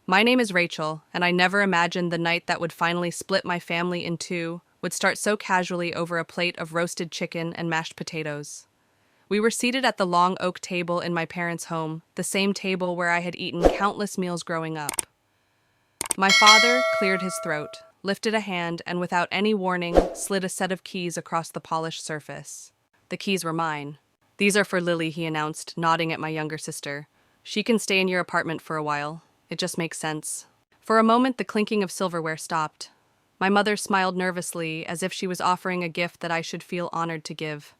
My name is Rachel, and I never imagined the night that would finally split my family in two would start so casually over a plate of roasted chicken and mashed potatoes. We were seated at the long oak table in my parents' home, the same table where I had eaten countless meals growing up. My father cleared his throat, lifted a hand, and without any warning, slid a set of keys across the polished surface. The keys were mine. "These are for Lily," he announced, nodding at my younger sister. "She can stay in your apartment for a while. It just makes sense." For a moment, the clinking of silverware stopped. My mother smiled nervously, as if she was offering a gift that I should feel honored to give.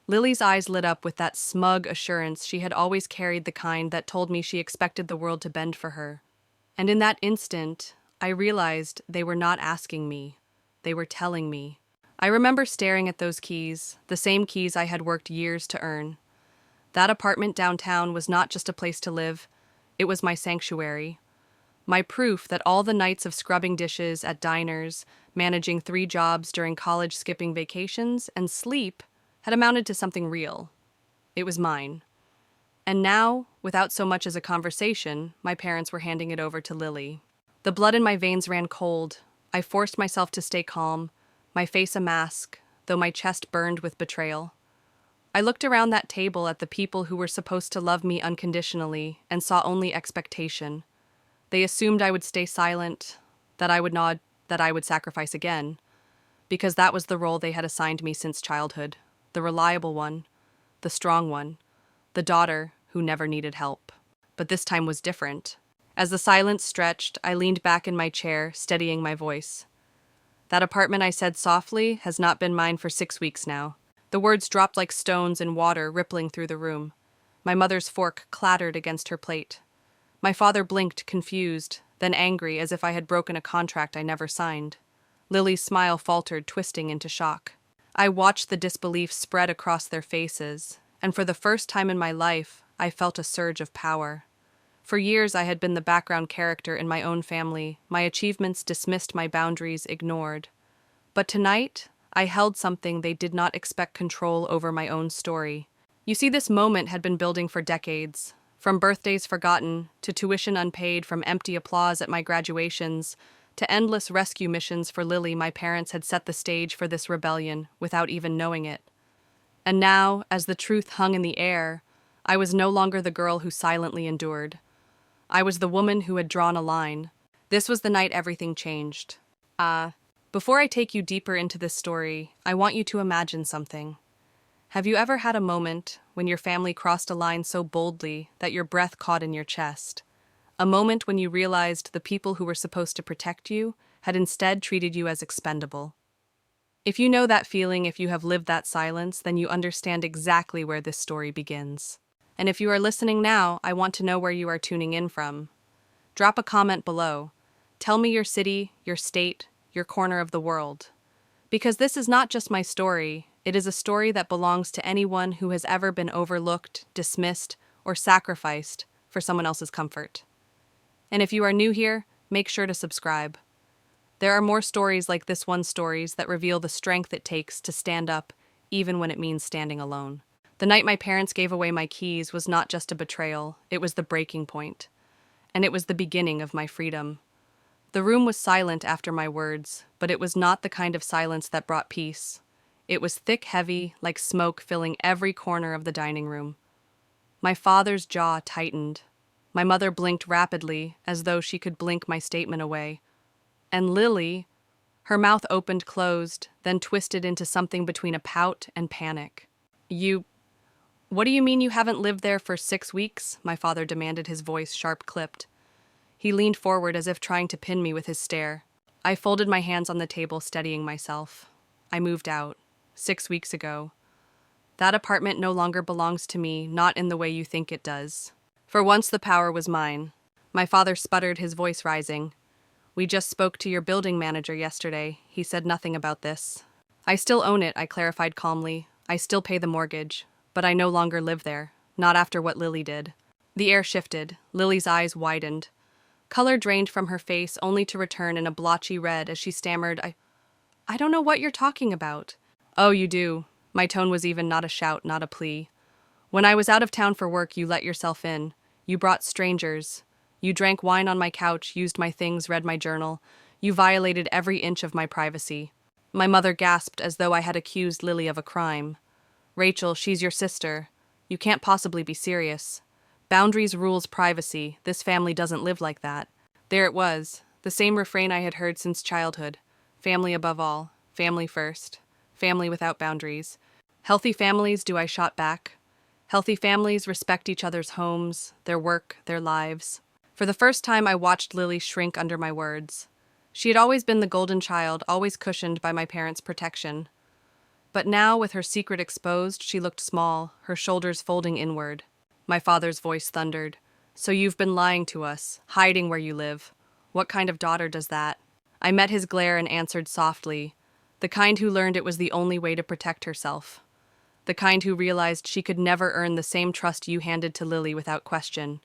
Lily's eyes lit up with that smug assurance she had always carried, the kind that told me she expected the world to bend for her. And in that instant, I realized they were not asking me. They were telling me. I remember staring at those keys, the same keys I had worked years to earn. That apartment downtown was not just a place to live, it was my sanctuary. My proof that all the nights of scrubbing dishes at diners, managing 3 jobs during college skipping vacations, and sleep had amounted to something real. It was mine. And now, without so much as a conversation, my parents were handing it over to Lily. The blood in my veins ran cold. I forced myself to stay calm, my face a mask, though my chest burned with betrayal. I looked around that table at the people who were supposed to love me unconditionally and saw only expectation. They assumed I would stay silent, that I would nod, that I would sacrifice again, because that was the role they had assigned me since childhood, the reliable one, the strong one, the daughter who never needed help. But this time was different. As the silence stretched, I leaned back in my chair, steadying my voice. "That apartment," I said softly, "has not been mine for 6 weeks now." The words dropped like stones in water, rippling through the room. My mother's fork clattered against her plate. My father blinked, confused, then angry, as if I had broken a contract I never signed. Lily's smile faltered, twisting into shock. I watched the disbelief spread across their faces, and for the first time in my life, I felt a surge of power. For years, I had been the background character in my own family, my achievements dismissed, my boundaries ignored. But tonight, I held something they did not expect: control over my own story. You see, this moment had been building for decades. From birthdays forgotten, to tuition unpaid, from empty applause at my graduations, to endless rescue missions for Lily, my parents had set the stage for this rebellion without even knowing it. And now, as the truth hung in the air, I was no longer the girl who silently endured. I was the woman who had drawn a line. This was the night everything changed. Before I take you deeper into this story, I want you to imagine something. Have you ever had a moment when your family crossed a line so boldly that your breath caught in your chest? A moment when you realized the people who were supposed to protect you had instead treated you as expendable. If you know that feeling, if you have lived that silence, then you understand exactly where this story begins. And if you are listening now, I want to know where you are tuning in from. Drop a comment below. Tell me your city, your state, your corner of the world. Because this is not just my story, it is a story that belongs to anyone who has ever been overlooked, dismissed, or sacrificed for someone else's comfort. And if you are new here, make sure to subscribe. There are more stories like this one, stories that reveal the strength it takes to stand up, even when it means standing alone. The night my parents gave away my keys was not just a betrayal, it was the breaking point. And it was the beginning of my freedom. The room was silent after my words, but it was not the kind of silence that brought peace. It was thick, heavy, like smoke filling every corner of the dining room. My father's jaw tightened. My mother blinked rapidly, as though she could blink my statement away. And Lily, her mouth opened, closed, then twisted into something between a pout and panic. What do you mean you haven't lived there for 6 weeks?" my father demanded, his voice sharp-clipped. He leaned forward as if trying to pin me with his stare. I folded my hands on the table, steadying myself. "I moved out 6 weeks ago. That apartment no longer belongs to me, not in the way you think it does. For once the power was mine." My father sputtered, his voice rising. "We just spoke to your building manager yesterday. He said nothing about this." "I still own it," I clarified calmly. "I still pay the mortgage, but I no longer live there, not after what Lily did." The air shifted. Lily's eyes widened. Color drained from her face, only to return in a blotchy red as she stammered, I don't know what you're talking about." "Oh, you do." My tone was even, not a shout, not a plea. "When I was out of town for work, you let yourself in. You brought strangers. You drank wine on my couch, used my things, read my journal. You violated every inch of my privacy. My mother gasped as though I had accused Lily of a crime. Rachel, she's your sister. You can't possibly be serious. Boundaries rules privacy. This family doesn't live like that. There it was, the same refrain I had heard since childhood. Family above all. Family first. Family without boundaries. Healthy families, do I shot back? Healthy families respect each other's homes, their work, their lives. For the first time, I watched Lily shrink under my words. She had always been the golden child, always cushioned by my parents' protection. But now, with her secret exposed, she looked small, her shoulders folding inward. My father's voice thundered. So you've been lying to us, hiding where you live. What kind of daughter does that? I met his glare and answered softly, the kind who learned it was the only way to protect herself. The kind who realized she could never earn the same trust you handed to Lily without question.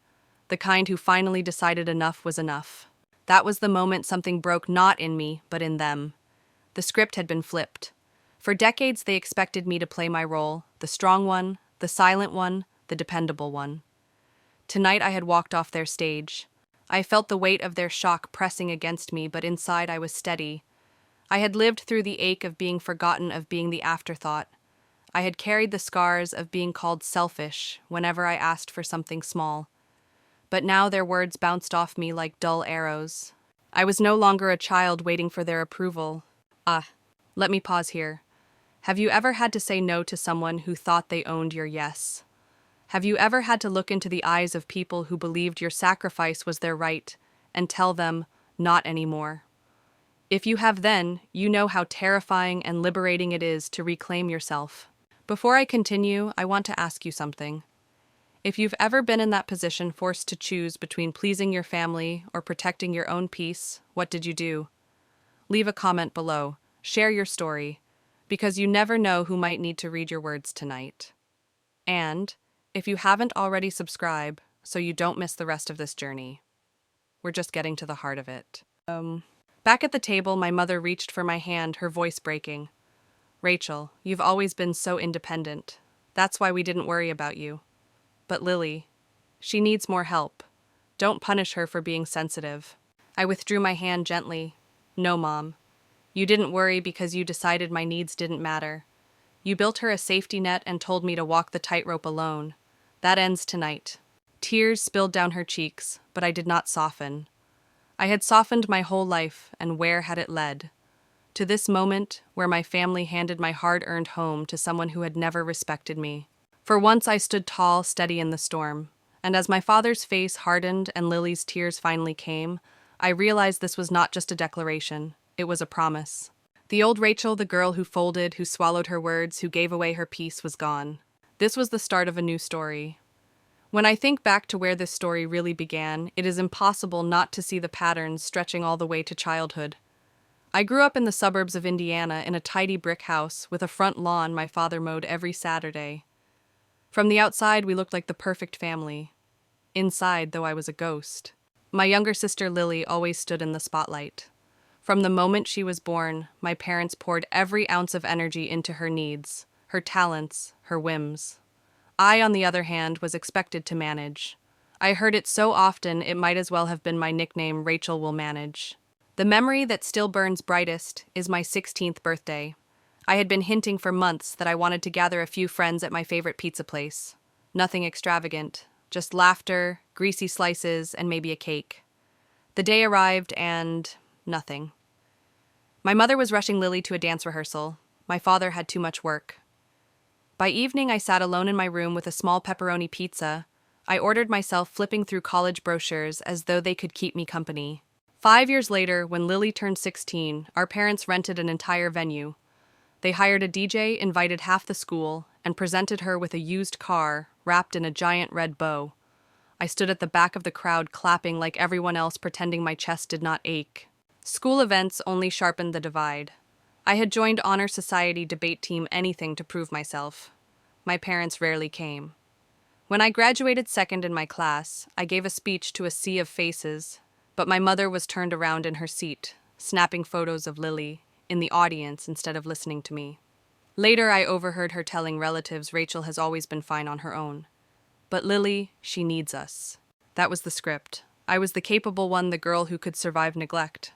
The kind who finally decided enough was enough. That was the moment something broke not in me, but in them. The script had been flipped. For decades they expected me to play my role, the strong one, the silent one, the dependable one. Tonight I had walked off their stage. I felt the weight of their shock pressing against me, but inside I was steady. I had lived through the ache of being forgotten, of being the afterthought. I had carried the scars of being called selfish whenever I asked for something small. But now their words bounced off me like dull arrows. I was no longer a child waiting for their approval. Let me pause here. Have you ever had to say no to someone who thought they owned your yes? Have you ever had to look into the eyes of people who believed your sacrifice was their right and tell them, not anymore? If you have, then, you know how terrifying and liberating it is to reclaim yourself. Before I continue, I want to ask you something. If you've ever been in that position, forced to choose between pleasing your family or protecting your own peace, what did you do? Leave a comment below. Share your story, because you never know who might need to read your words tonight. And, if you haven't already, subscribe so you don't miss the rest of this journey. We're just getting to the heart of it. Back at the table, my mother reached for my hand, her voice breaking. Rachel, you've always been so independent. That's why we didn't worry about you. But Lily, she needs more help. Don't punish her for being sensitive. I withdrew my hand gently. No, Mom. You didn't worry because you decided my needs didn't matter. You built her a safety net and told me to walk the tightrope alone. That ends tonight. Tears spilled down her cheeks, but I did not soften. I had softened my whole life, and where had it led? To this moment, where my family handed my hard-earned home to someone who had never respected me. For once I stood tall, steady in the storm, and as my father's face hardened and Lily's tears finally came, I realized this was not just a declaration, it was a promise. The old Rachel, the girl who folded, who swallowed her words, who gave away her peace, was gone. This was the start of a new story. When I think back to where this story really began, it is impossible not to see the patterns stretching all the way to childhood. I grew up in the suburbs of Indiana in a tidy brick house with a front lawn my father mowed every Saturday. From the outside, we looked like the perfect family. Inside, though, I was a ghost. My younger sister Lily always stood in the spotlight. From the moment she was born, my parents poured every ounce of energy into her needs, her talents, her whims. I, on the other hand, was expected to manage. I heard it so often it might as well have been my nickname, Rachel will manage. The memory that still burns brightest is my 16th birthday. I had been hinting for months that I wanted to gather a few friends at my favorite pizza place. Nothing extravagant, just laughter, greasy slices, and maybe a cake. The day arrived and nothing. My mother was rushing Lily to a dance rehearsal. My father had too much work. By evening, I sat alone in my room with a small pepperoni pizza. I ordered myself, flipping through college brochures as though they could keep me company. 5 years later, when Lily turned 16, our parents rented an entire venue. They hired a DJ, invited half the school, and presented her with a used car wrapped in a giant red bow. I stood at the back of the crowd clapping like everyone else, pretending my chest did not ache. School events only sharpened the divide. I had joined honor society debate team, anything to prove myself. My parents rarely came. When I graduated second in my class, I gave a speech to a sea of faces, but my mother was turned around in her seat, snapping photos of Lily in the audience instead of listening to me. Later, I overheard her telling relatives Rachel has always been fine on her own. But Lily, she needs us. That was the script. I was the capable one, the girl who could survive neglect.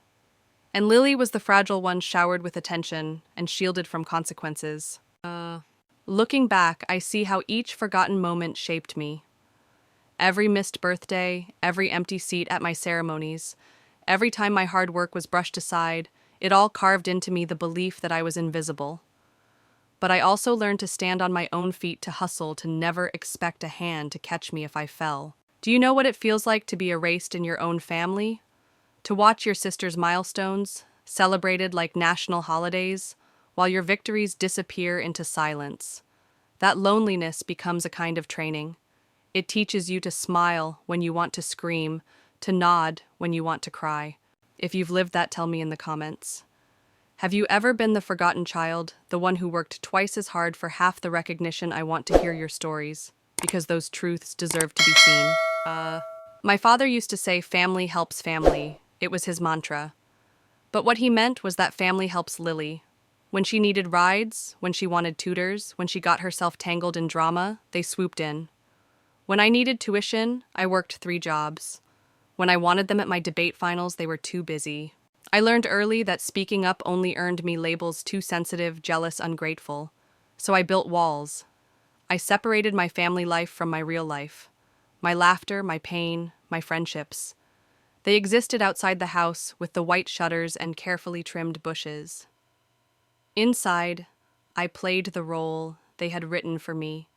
And Lily was the fragile one, showered with attention and shielded from consequences. Looking back, I see how each forgotten moment shaped me. Every missed birthday, every empty seat at my ceremonies, every time my hard work was brushed aside, it all carved into me the belief that I was invisible. But I also learned to stand on my own feet, to hustle, to never expect a hand to catch me if I fell. Do you know what it feels like to be erased in your own family? To watch your sister's milestones, celebrated like national holidays, while your victories disappear into silence. That loneliness becomes a kind of training. It teaches you to smile when you want to scream, to nod when you want to cry. If you've lived that, tell me in the comments. Have you ever been the forgotten child, the one who worked twice as hard for half the recognition? I want to hear your stories, because those truths deserve to be seen. My father used to say, family helps family. It was his mantra. But what he meant was that family helps Lily. When she needed rides, when she wanted tutors, when she got herself tangled in drama, they swooped in. When I needed tuition, I worked 3 jobs. When I wanted them at my debate finals, they were too busy. I learned early that speaking up only earned me labels: too sensitive, jealous, ungrateful. So I built walls. I separated my family life from my real life. My laughter, my pain, my friendships. They existed outside the house with the white shutters and carefully trimmed bushes. Inside, I played the role they had written for me.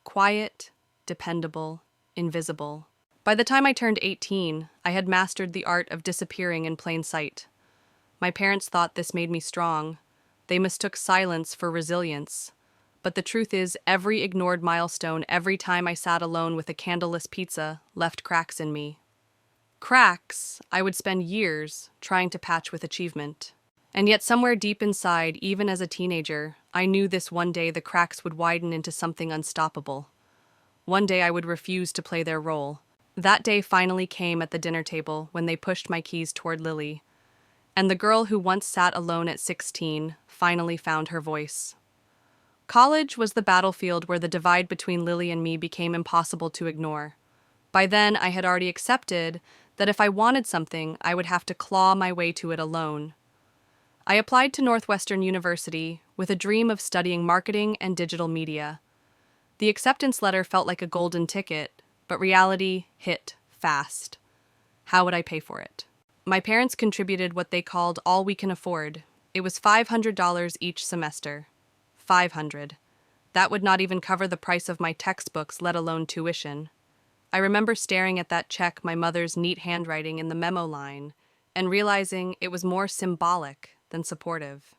Quiet, dependable, invisible. By the time I turned 18, I had mastered the art of disappearing in plain sight. My parents thought this made me strong. They mistook silence for resilience. But the truth is, every ignored milestone, every time I sat alone with a candleless pizza, left cracks in me. Cracks I would spend years trying to patch with achievement. And yet somewhere deep inside, even as a teenager, I knew this: one day the cracks would widen into something unstoppable. One day I would refuse to play their role. That day finally came at the dinner table when they pushed my keys toward Lily. And the girl who once sat alone at 16 finally found her voice. College was the battlefield where the divide between Lily and me became impossible to ignore. By then, I had already accepted that if I wanted something, I would have to claw my way to it alone. I applied to Northwestern University with a dream of studying marketing and digital media. The acceptance letter felt like a golden ticket, but reality hit fast. How would I pay for it? My parents contributed what they called all we can afford. It was $500 each semester. $500. That would not even cover the price of my textbooks, let alone tuition. I remember staring at that check, my mother's neat handwriting in the memo line, and realizing it was more symbolic than supportive.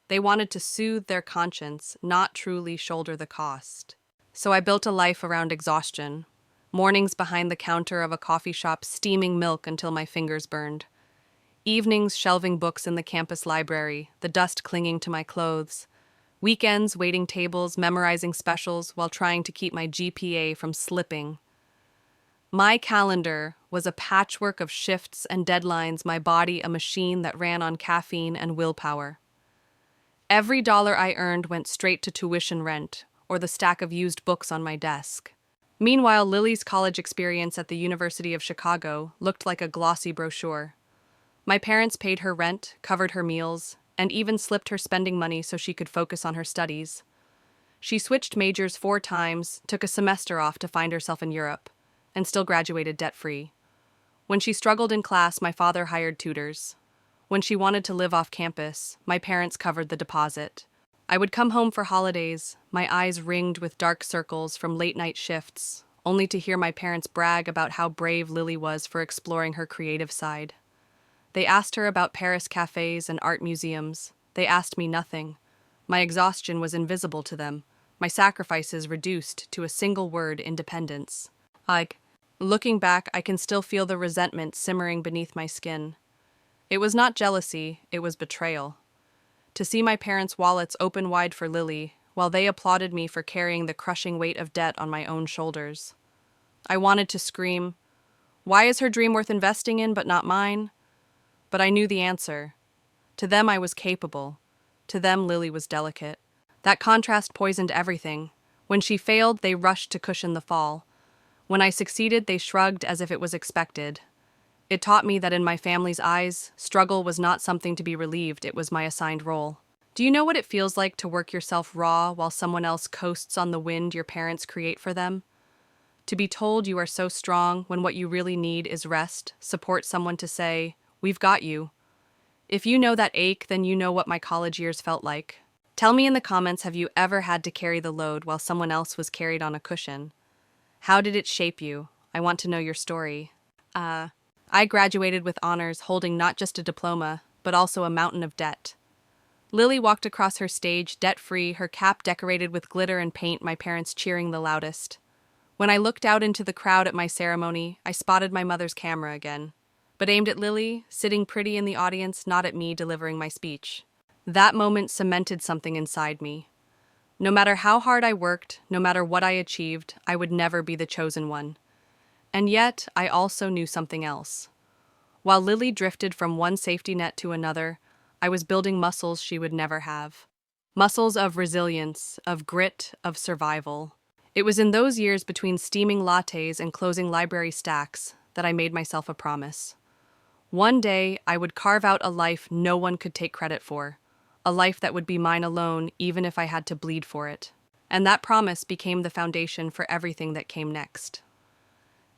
They wanted to soothe their conscience, not truly shoulder the cost. So I built a life around exhaustion. Mornings behind the counter of a coffee shop, steaming milk until my fingers burned. Evenings shelving books in the campus library, the dust clinging to my clothes. Weekends waiting tables, memorizing specials while trying to keep my GPA from slipping. My calendar was a patchwork of shifts and deadlines, my body a machine that ran on caffeine and willpower. Every dollar I earned went straight to tuition, rent, or the stack of used books on my desk. Meanwhile, Lily's college experience at the University of Chicago looked like a glossy brochure. My parents paid her rent, covered her meals, and even slipped her spending money so she could focus on her studies. She switched majors 4 times, took a semester off to find herself in Europe, and still graduated debt-free. When she struggled in class, my father hired tutors. When she wanted to live off campus, my parents covered the deposit. I would come home for holidays, my eyes ringed with dark circles from late-night shifts, only to hear my parents brag about how brave Lily was for exploring her creative side. They asked her about Paris cafes and art museums. They asked me nothing. My exhaustion was invisible to them, my sacrifices reduced to a single word: independence. Looking back, I can still feel the resentment simmering beneath my skin. It was not jealousy, it was betrayal. To see my parents' wallets open wide for Lily, while they applauded me for carrying the crushing weight of debt on my own shoulders. I wanted to scream, "Why is her dream worth investing in but not mine?" But I knew the answer. To them I was capable. To them Lily was delicate. That contrast poisoned everything. When she failed, they rushed to cushion the fall. When I succeeded, they shrugged as if it was expected. It taught me that in my family's eyes, struggle was not something to be relieved, it was my assigned role. Do you know what it feels like to work yourself raw while someone else coasts on the wind your parents create for them? To be told you are so strong when what you really need is rest, support someone to say, "We've got you." If you know that ache, then you know what my college years felt like. Tell me in the comments, have you ever had to carry the load while someone else was carried on a cushion? How did it shape you? I want to know your story. I graduated with honors, holding not just a diploma, but also a mountain of debt. Lily walked across her stage, debt-free, her cap decorated with glitter and paint, my parents cheering the loudest. When I looked out into the crowd at my ceremony, I spotted my mother's camera again, but aimed at Lily, sitting pretty in the audience, not at me delivering my speech. That moment cemented something inside me. No matter how hard I worked, no matter what I achieved, I would never be the chosen one. And yet, I also knew something else. While Lily drifted from one safety net to another, I was building muscles she would never have. Muscles of resilience, of grit, of survival. It was in those years between steaming lattes and closing library stacks that I made myself a promise. One day, I would carve out a life no one could take credit for, a life that would be mine alone even if I had to bleed for it. And that promise became the foundation for everything that came next.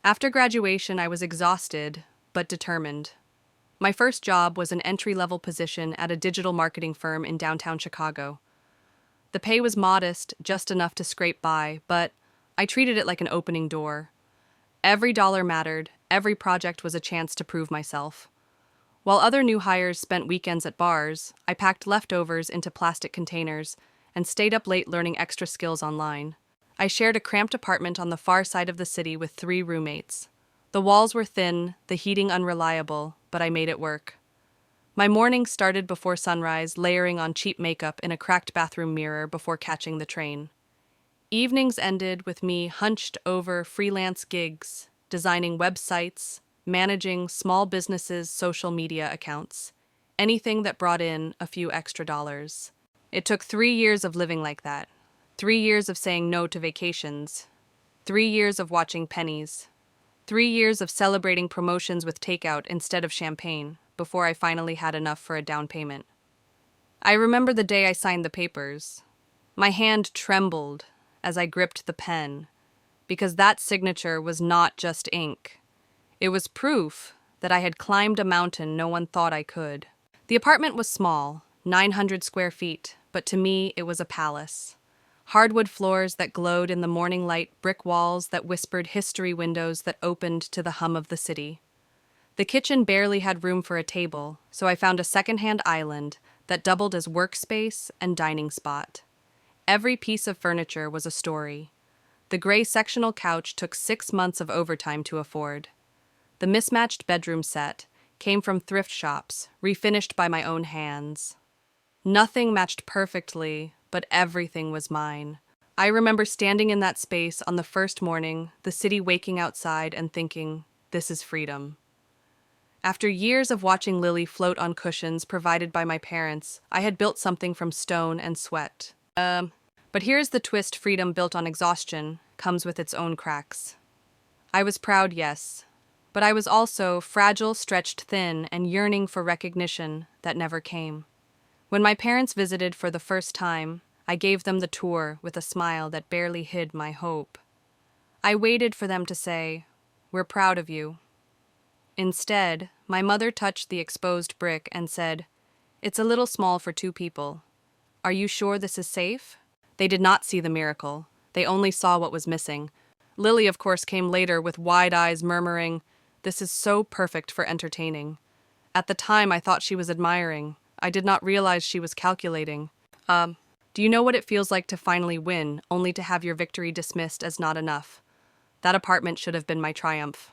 After graduation, I was exhausted, but determined. My first job was an entry-level position at a digital marketing firm in downtown Chicago. The pay was modest, just enough to scrape by, but I treated it like an opening door. Every dollar mattered, every project was a chance to prove myself. While other new hires spent weekends at bars, I packed leftovers into plastic containers and stayed up late learning extra skills online. I shared a cramped apartment on the far side of the city with 3 roommates. The walls were thin, the heating unreliable, but I made it work. My mornings started before sunrise, layering on cheap makeup in a cracked bathroom mirror before catching the train. Evenings ended with me hunched over freelance gigs, designing websites, managing small businesses' social media accounts, anything that brought in a few extra dollars. It took 3 years of living like that. 3 years of saying no to vacations, 3 years of watching pennies, 3 years of celebrating promotions with takeout instead of champagne before I finally had enough for a down payment. I remember the day I signed the papers. My hand trembled as I gripped the pen, because that signature was not just ink. It was proof that I had climbed a mountain no one thought I could. The apartment was small, 900 square feet, but to me it was a palace. Hardwood floors that glowed in the morning light, brick walls that whispered, history windows that opened to the hum of the city. The kitchen barely had room for a table, so I found a secondhand island that doubled as workspace and dining spot. Every piece of furniture was a story. The gray sectional couch took 6 months of overtime to afford. The mismatched bedroom set came from thrift shops, refinished by my own hands. Nothing matched perfectly, but everything was mine. I remember standing in that space on the first morning, the city waking outside, and thinking, this is freedom. After years of watching Lily float on cushions provided by my parents, I had built something from stone and sweat. But here's the twist: freedom built on exhaustion comes with its own cracks. I was proud, yes, but I was also fragile, stretched thin, and yearning for recognition that never came. When my parents visited for the first time, I gave them the tour with a smile that barely hid my hope. I waited for them to say, "We're proud of you." Instead, my mother touched the exposed brick and said, "It's a little small for 2 people. Are you sure this is safe?" They did not see the miracle. They only saw what was missing. Lily, of course, came later with wide eyes, murmuring, "This is so perfect for entertaining." At the time, I thought she was admiring. I did not realize she was calculating. Do you know what it feels like to finally win, only to have your victory dismissed as not enough? That apartment should have been my triumph.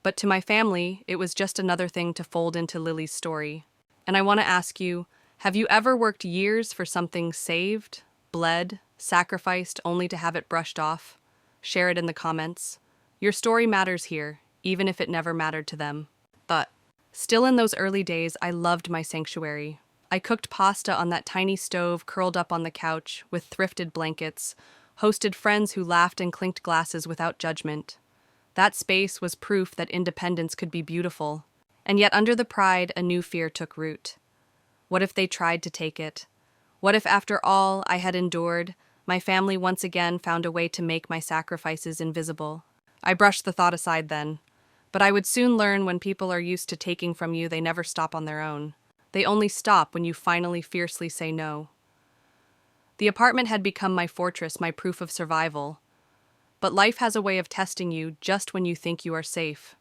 But to my family, it was just another thing to fold into Lily's story. And I want to ask you, have you ever worked years for something saved, bled, sacrificed, only to have it brushed off? Share it in the comments. Your story matters here, even if it never mattered to them. But still, in those early days, I loved my sanctuary. I cooked pasta on that tiny stove, curled up on the couch with thrifted blankets, hosted friends who laughed and clinked glasses without judgment. That space was proof that independence could be beautiful. And yet under the pride, a new fear took root. What if they tried to take it? What if after all I had endured, my family once again found a way to make my sacrifices invisible? I brushed the thought aside then. But I would soon learn when people are used to taking from you, they never stop on their own. They only stop when you finally fiercely say no. The apartment had become my fortress, my proof of survival. But life has a way of testing you just when you think you are safe.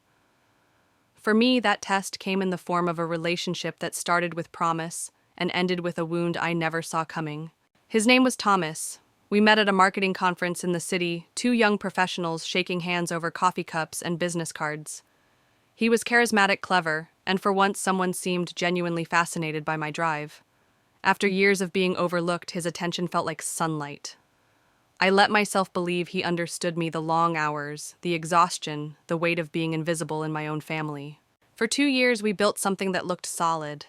For me, that test came in the form of a relationship that started with promise and ended with a wound I never saw coming. His name was Thomas. We met at a marketing conference in the city, two young professionals shaking hands over coffee cups and business cards. He was charismatic, clever, and for once someone seemed genuinely fascinated by my drive. After years of being overlooked, his attention felt like sunlight. I let myself believe he understood me, the long hours, the exhaustion, the weight of being invisible in my own family. For 2 years, we built something that looked solid.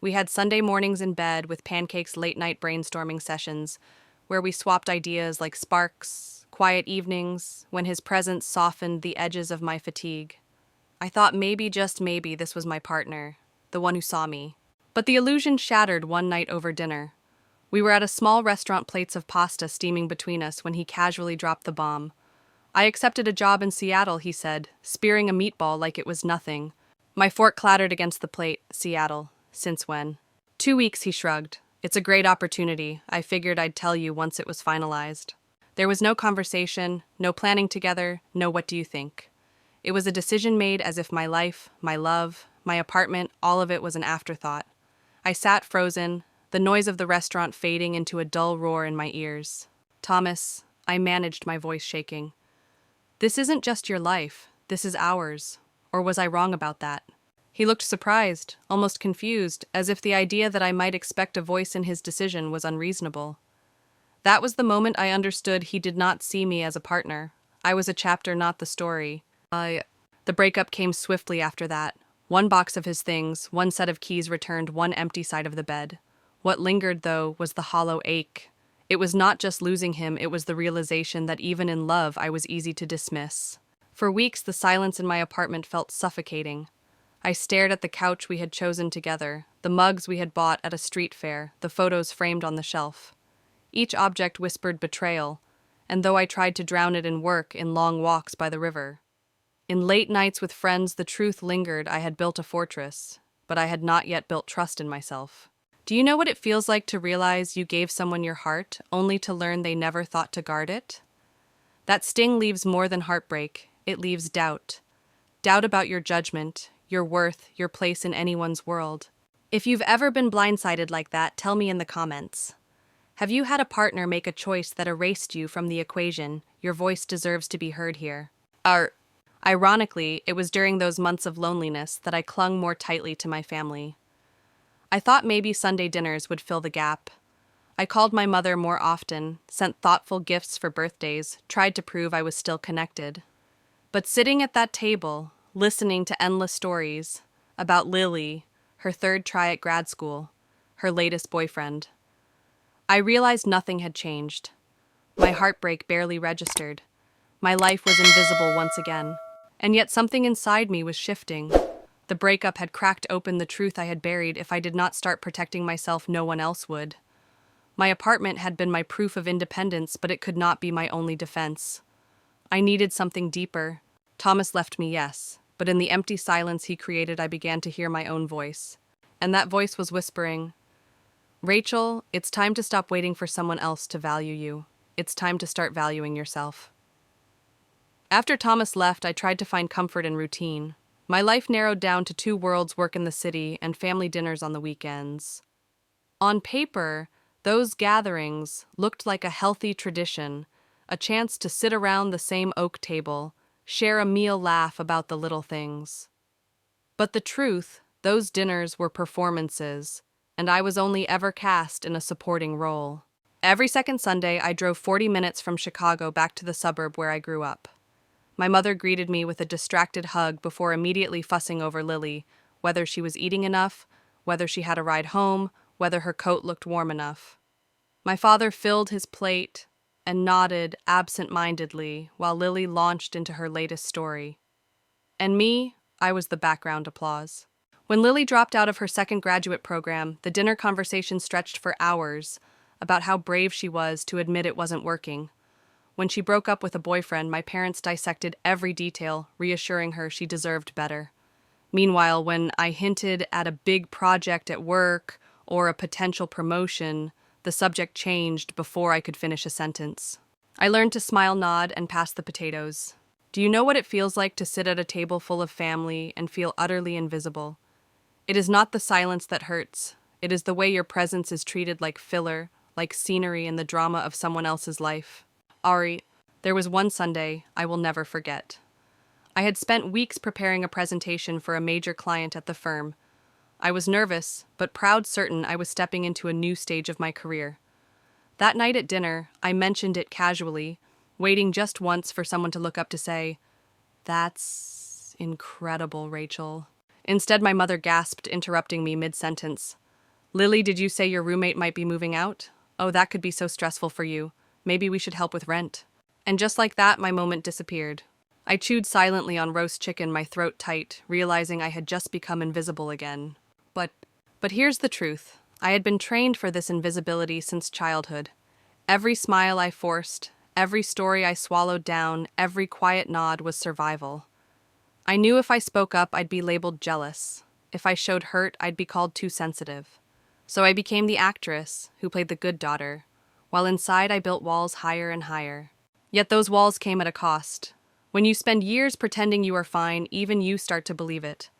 We had Sunday mornings in bed with pancakes, late-night brainstorming sessions, where we swapped ideas like sparks, quiet evenings, when his presence softened the edges of my fatigue. I thought maybe, just maybe, this was my partner, the one who saw me. But the illusion shattered one night over dinner. We were at a small restaurant, plates of pasta steaming between us, when he casually dropped the bomb. "I accepted a job in Seattle," he said, spearing a meatball like it was nothing. My fork clattered against the plate. "Seattle? Since when?" "2 weeks," he shrugged. "It's a great opportunity. I figured I'd tell you once it was finalized." There was no conversation, no planning together, no "what do you think?" It was a decision made as if my life, my love, my apartment, all of it was an afterthought. I sat frozen, the noise of the restaurant fading into a dull roar in my ears. "Thomas," I managed, my voice shaking. "This isn't just your life, this is ours. Or was I wrong about that?" He looked surprised, almost confused, as if the idea that I might expect a voice in his decision was unreasonable. That was the moment I understood he did not see me as a partner. I was a chapter, not the story. The breakup came swiftly after that. One box of his things, one set of keys returned, one empty side of the bed. What lingered, though, was the hollow ache. It was not just losing him, it was the realization that even in love I was easy to dismiss. For weeks, the silence in my apartment felt suffocating. I stared at the couch we had chosen together, the mugs we had bought at a street fair, the photos framed on the shelf. Each object whispered betrayal, and though I tried to drown it in work, in long walks by the river, in late nights with friends, the truth lingered. I had built a fortress, but I had not yet built trust in myself. Do you know what it feels like to realize you gave someone your heart, only to learn they never thought to guard it? That sting leaves more than heartbreak. It leaves doubt. Doubt about your judgment, your worth, your place in anyone's world. If you've ever been blindsided like that, tell me in the comments. Have you had a partner make a choice that erased you from the equation? Your voice deserves to be heard here. Ironically, it was during those months of loneliness that I clung more tightly to my family. I thought maybe Sunday dinners would fill the gap. I called my mother more often, sent thoughtful gifts for birthdays, tried to prove I was still connected. But sitting at that table, listening to endless stories about Lily, her third try at grad school, her latest boyfriend, I realized nothing had changed. My heartbreak barely registered. My life was invisible once again. And yet something inside me was shifting. The breakup had cracked open the truth I had buried. If I did not start protecting myself, no one else would. My apartment had been my proof of independence, but it could not be my only defense. I needed something deeper. Thomas left me, yes, but in the empty silence he created, I began to hear my own voice. And that voice was whispering, "Rachel, it's time to stop waiting for someone else to value you. It's time to start valuing yourself." After Thomas left, I tried to find comfort in routine. My life narrowed down to 2 worlds: work in the city and family dinners on the weekends. On paper, those gatherings looked like a healthy tradition, a chance to sit around the same oak table, share a meal, laugh about the little things. But the truth, those dinners were performances, and I was only ever cast in a supporting role. Every second Sunday, I drove 40 minutes from Chicago back to the suburb where I grew up. My mother greeted me with a distracted hug before immediately fussing over Lily, whether she was eating enough, whether she had a ride home, whether her coat looked warm enough. My father filled his plate and nodded absent-mindedly while Lily launched into her latest story. And me, I was the background applause. When Lily dropped out of her second graduate program, the dinner conversation stretched for hours about how brave she was to admit it wasn't working. When she broke up with a boyfriend, my parents dissected every detail, reassuring her she deserved better. Meanwhile, when I hinted at a big project at work or a potential promotion, the subject changed before I could finish a sentence. I learned to smile, nod, and pass the potatoes. Do you know what it feels like to sit at a table full of family and feel utterly invisible? It is not the silence that hurts. It is the way your presence is treated like filler, like scenery in the drama of someone else's life. Ari, there was one Sunday I will never forget. I had spent weeks preparing a presentation for a major client at the firm. I was nervous, but proud, certain I was stepping into a new stage of my career. That night at dinner, I mentioned it casually, waiting just once for someone to look up to say, "That's incredible, Rachel." Instead, my mother gasped, interrupting me mid-sentence. "Lily, did you say your roommate might be moving out? Oh, that could be so stressful for you. Maybe we should help with rent." And just like that, my moment disappeared. I chewed silently on roast chicken, my throat tight, realizing I had just become invisible again. But here's the truth. I had been trained for this invisibility since childhood. Every smile I forced, every story I swallowed down, every quiet nod was survival. I knew if I spoke up, I'd be labeled jealous. If I showed hurt, I'd be called too sensitive. So I became the actress who played the good daughter, while inside I built walls higher and higher. Yet those walls came at a cost. When you spend years pretending you are fine, even you start to believe it.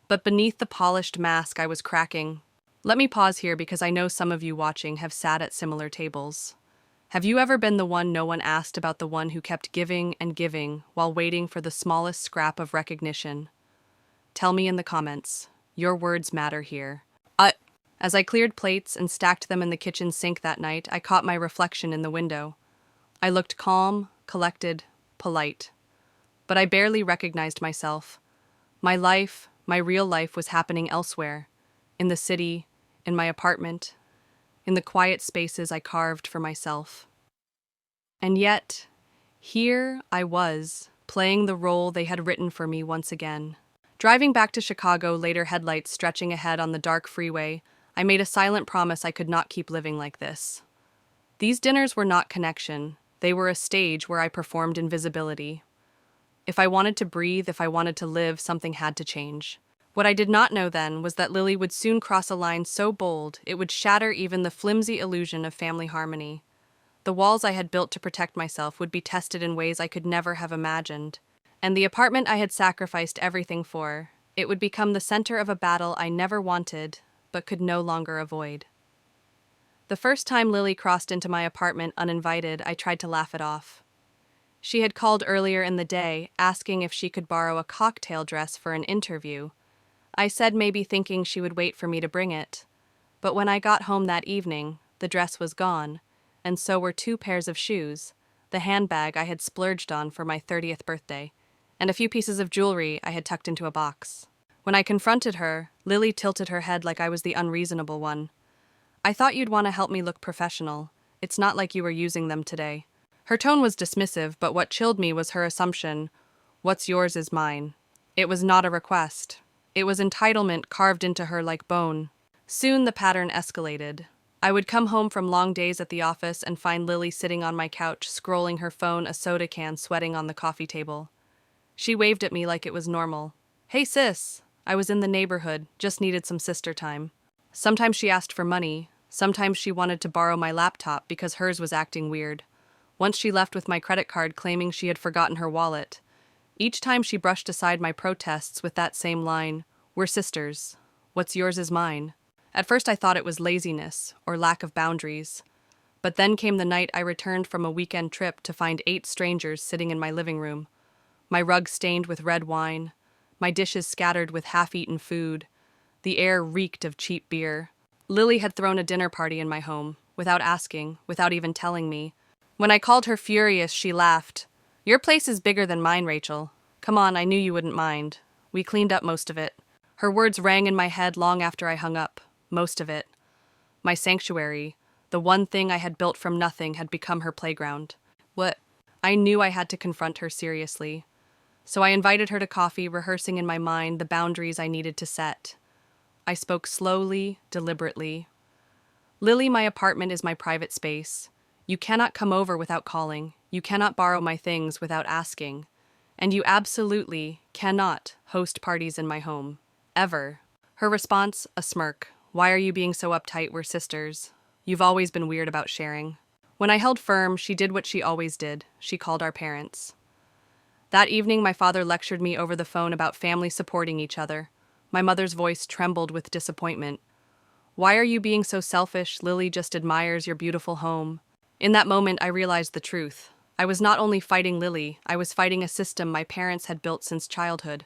But beneath the polished mask I was cracking. Let me pause here because I know some of you watching have sat at similar tables. Have you ever been the one no one asked about, the one who kept giving and giving while waiting for the smallest scrap of recognition? Tell me in the comments. Your words matter here. As I cleared plates and stacked them in the kitchen sink that night, I caught my reflection in the window. I looked calm, collected, polite. But I barely recognized myself. My life, my real life, was happening elsewhere. In the city, in my apartment, in the quiet spaces I carved for myself. And yet, here I was, playing the role they had written for me once again. Driving back to Chicago, later headlights stretching ahead on the dark freeway, I made a silent promise I could not keep living like this. These dinners were not connection. They were a stage where I performed invisibility. If I wanted to breathe, if I wanted to live, something had to change. What I did not know then was that Lily would soon cross a line so bold it would shatter even the flimsy illusion of family harmony. The walls I had built to protect myself would be tested in ways I could never have imagined. And the apartment I had sacrificed everything for, it would become the center of a battle I never wanted, but could no longer avoid. The first time Lily crossed into my apartment uninvited, I tried to laugh it off. She had called earlier in the day, asking if she could borrow a cocktail dress for an interview. I said maybe, thinking she would wait for me to bring it. But when I got home that evening, the dress was gone, and so were 2 pairs of shoes, the handbag I had splurged on for my 30th birthday, and a few pieces of jewelry I had tucked into a box. When I confronted her, Lily tilted her head like I was the unreasonable one. "I thought you'd want to help me look professional. It's not like you were using them today." Her tone was dismissive, but what chilled me was her assumption, "What's yours is mine." It was not a request. It was entitlement carved into her like bone. Soon the pattern escalated. I would come home from long days at the office and find Lily sitting on my couch, scrolling her phone, a soda can sweating on the coffee table. She waved at me like it was normal. "Hey sis, I was in the neighborhood, just needed some sister time." Sometimes she asked for money. Sometimes she wanted to borrow my laptop because hers was acting weird. Once she left with my credit card, claiming she had forgotten her wallet. Each time she brushed aside my protests with that same line, "We're sisters. What's yours is mine." At first I thought it was laziness or lack of boundaries. But then came the night I returned from a weekend trip to find 8 strangers sitting in my living room. My rug stained with red wine, my dishes scattered with half-eaten food. The air reeked of cheap beer. Lily had thrown a dinner party in my home, without asking, without even telling me. When I called her furious, she laughed. "Your place is bigger than mine, Rachel. Come on, I knew you wouldn't mind. We cleaned up most of it." Her words rang in my head long after I hung up. Most of it. My sanctuary, the one thing I had built from nothing, had become her playground. What? I knew I had to confront her seriously. So I invited her to coffee, rehearsing in my mind the boundaries I needed to set. I spoke slowly, deliberately. Lily, my apartment is my private space. You cannot come over without calling. You cannot borrow my things without asking. And you absolutely cannot host parties in my home. Ever. Her response, a smirk. Why are you being so uptight? We're sisters. You've always been weird about sharing. When I held firm, she did what she always did. She called our parents. That evening, my father lectured me over the phone about family supporting each other. My mother's voice trembled with disappointment. Why are you being so selfish? Lily just admires your beautiful home. In that moment, I realized the truth. I was not only fighting Lily, I was fighting a system my parents had built since childhood.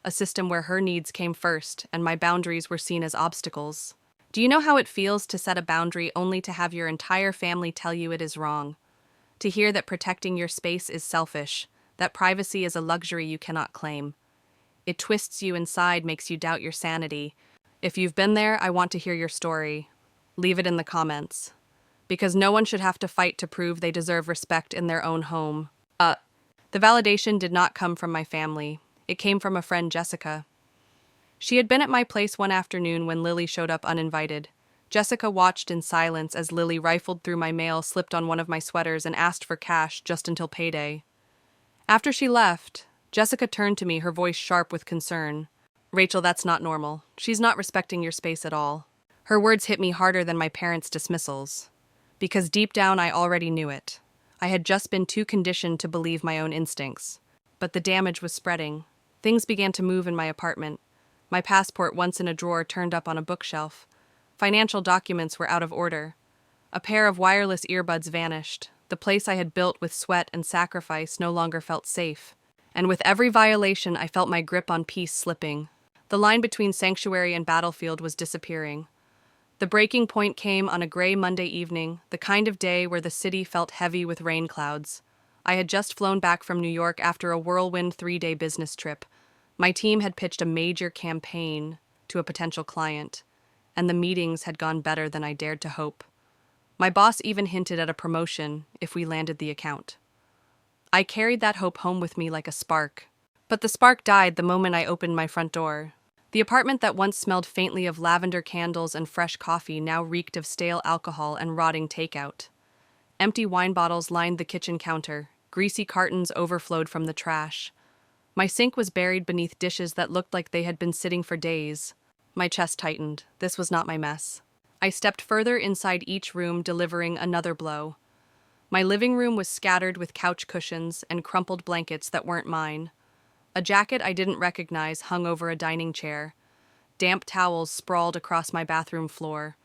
A system where her needs came first, and my boundaries were seen as obstacles. Do you know how it feels to set a boundary only to have your entire family tell you it is wrong? To hear that protecting your space is selfish, that privacy is a luxury you cannot claim. It twists you inside, makes you doubt your sanity. If you've been there, I want to hear your story. Leave it in the comments. Because no one should have to fight to prove they deserve respect in their own home. The validation did not come from my family. It came from a friend, Jessica. She had been at my place one afternoon when Lily showed up uninvited. Jessica watched in silence as Lily rifled through my mail, slipped on one of my sweaters, and asked for cash just until payday. After she left, Jessica turned to me, her voice sharp with concern. Rachel, that's not normal. She's not respecting your space at all. Her words hit me harder than my parents' dismissals. Because deep down I already knew it. I had just been too conditioned to believe my own instincts. But the damage was spreading. Things began to move in my apartment. My passport, once in a drawer, turned up on a bookshelf. Financial documents were out of order. A pair of wireless earbuds vanished. The place I had built with sweat and sacrifice no longer felt safe. And with every violation, I felt my grip on peace slipping. The line between sanctuary and battlefield was disappearing. The breaking point came on a gray Monday evening, the kind of day where the city felt heavy with rain clouds. I had just flown back from New York after a whirlwind 3-day business trip. My team had pitched a major campaign to a potential client, and the meetings had gone better than I dared to hope. My boss even hinted at a promotion if we landed the account. I carried that hope home with me like a spark. But the spark died the moment I opened my front door. The apartment that once smelled faintly of lavender candles and fresh coffee now reeked of stale alcohol and rotting takeout. Empty wine bottles lined the kitchen counter. Greasy cartons overflowed from the trash. My sink was buried beneath dishes that looked like they had been sitting for days. My chest tightened. This was not my mess. I stepped further inside each room, delivering another blow. My living room was scattered with couch cushions and crumpled blankets that weren't mine. A jacket I didn't recognize hung over a dining chair. Damp towels sprawled across my bathroom floor.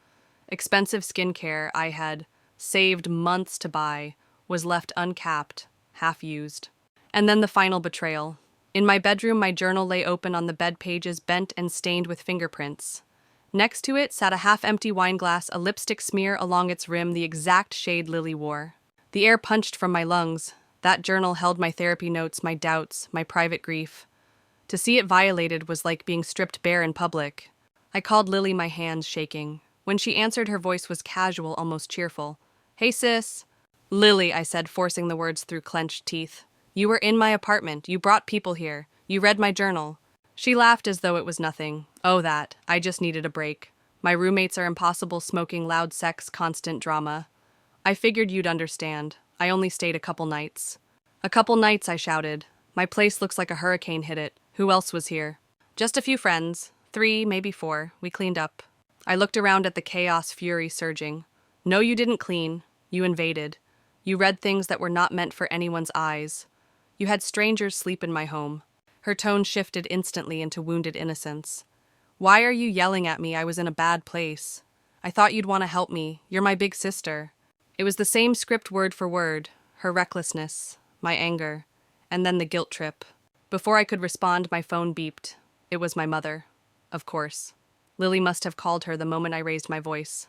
Expensive skincare I had saved months to buy was left uncapped, half-used. And then the final betrayal. In my bedroom, my journal lay open on the bed pages, bent and stained with fingerprints. Next to it sat a half-empty wine glass, a lipstick smear along its rim, the exact shade Lily wore. The air punched from my lungs. That journal held my therapy notes, my doubts, my private grief. To see it violated was like being stripped bare in public. I called Lily, my hands shaking. When she answered, her voice was casual, almost cheerful. "Hey, sis." "Lily," I said, forcing the words through clenched teeth. "You were in my apartment. You brought people here. You read my journal." She laughed as though it was nothing. "Oh, that. I just needed a break. My roommates are impossible, smoking, loud sex, constant drama. I figured you'd understand. I only stayed a couple nights." "A couple nights," I shouted. "My place looks like a hurricane hit it. Who else was here?" "Just a few friends. 3, maybe 4. We cleaned up." I looked around at the chaos, fury surging. "No, you didn't clean. You invaded. You read things that were not meant for anyone's eyes. You had strangers sleep in my home." Her tone shifted instantly into wounded innocence. "Why are you yelling at me? I was in a bad place. I thought you'd want to help me. You're my big sister." It was the same script word for word, her recklessness, my anger, and then the guilt trip. Before I could respond, my phone beeped. It was my mother. Of course. Lily must have called her the moment I raised my voice.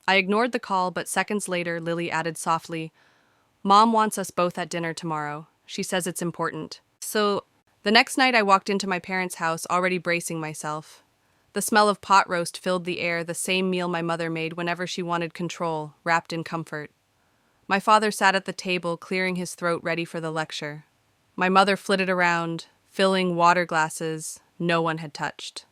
I ignored the call, but seconds later, Lily added softly, "Mom wants us both at dinner tomorrow. She says it's important." So, the next night I walked into my parents' house, already bracing myself. The smell of pot roast filled the air, the same meal my mother made whenever she wanted control, wrapped in comfort. My father sat at the table, clearing his throat, ready for the lecture. My mother flitted around, filling water glasses no one had touched.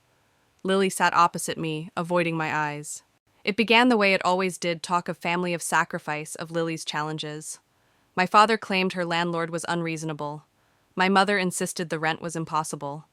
Lily sat opposite me, avoiding my eyes. It began the way it always did, talk of family of sacrifice, of Lily's challenges. My father claimed her landlord was unreasonable. My mother insisted the rent was impossible.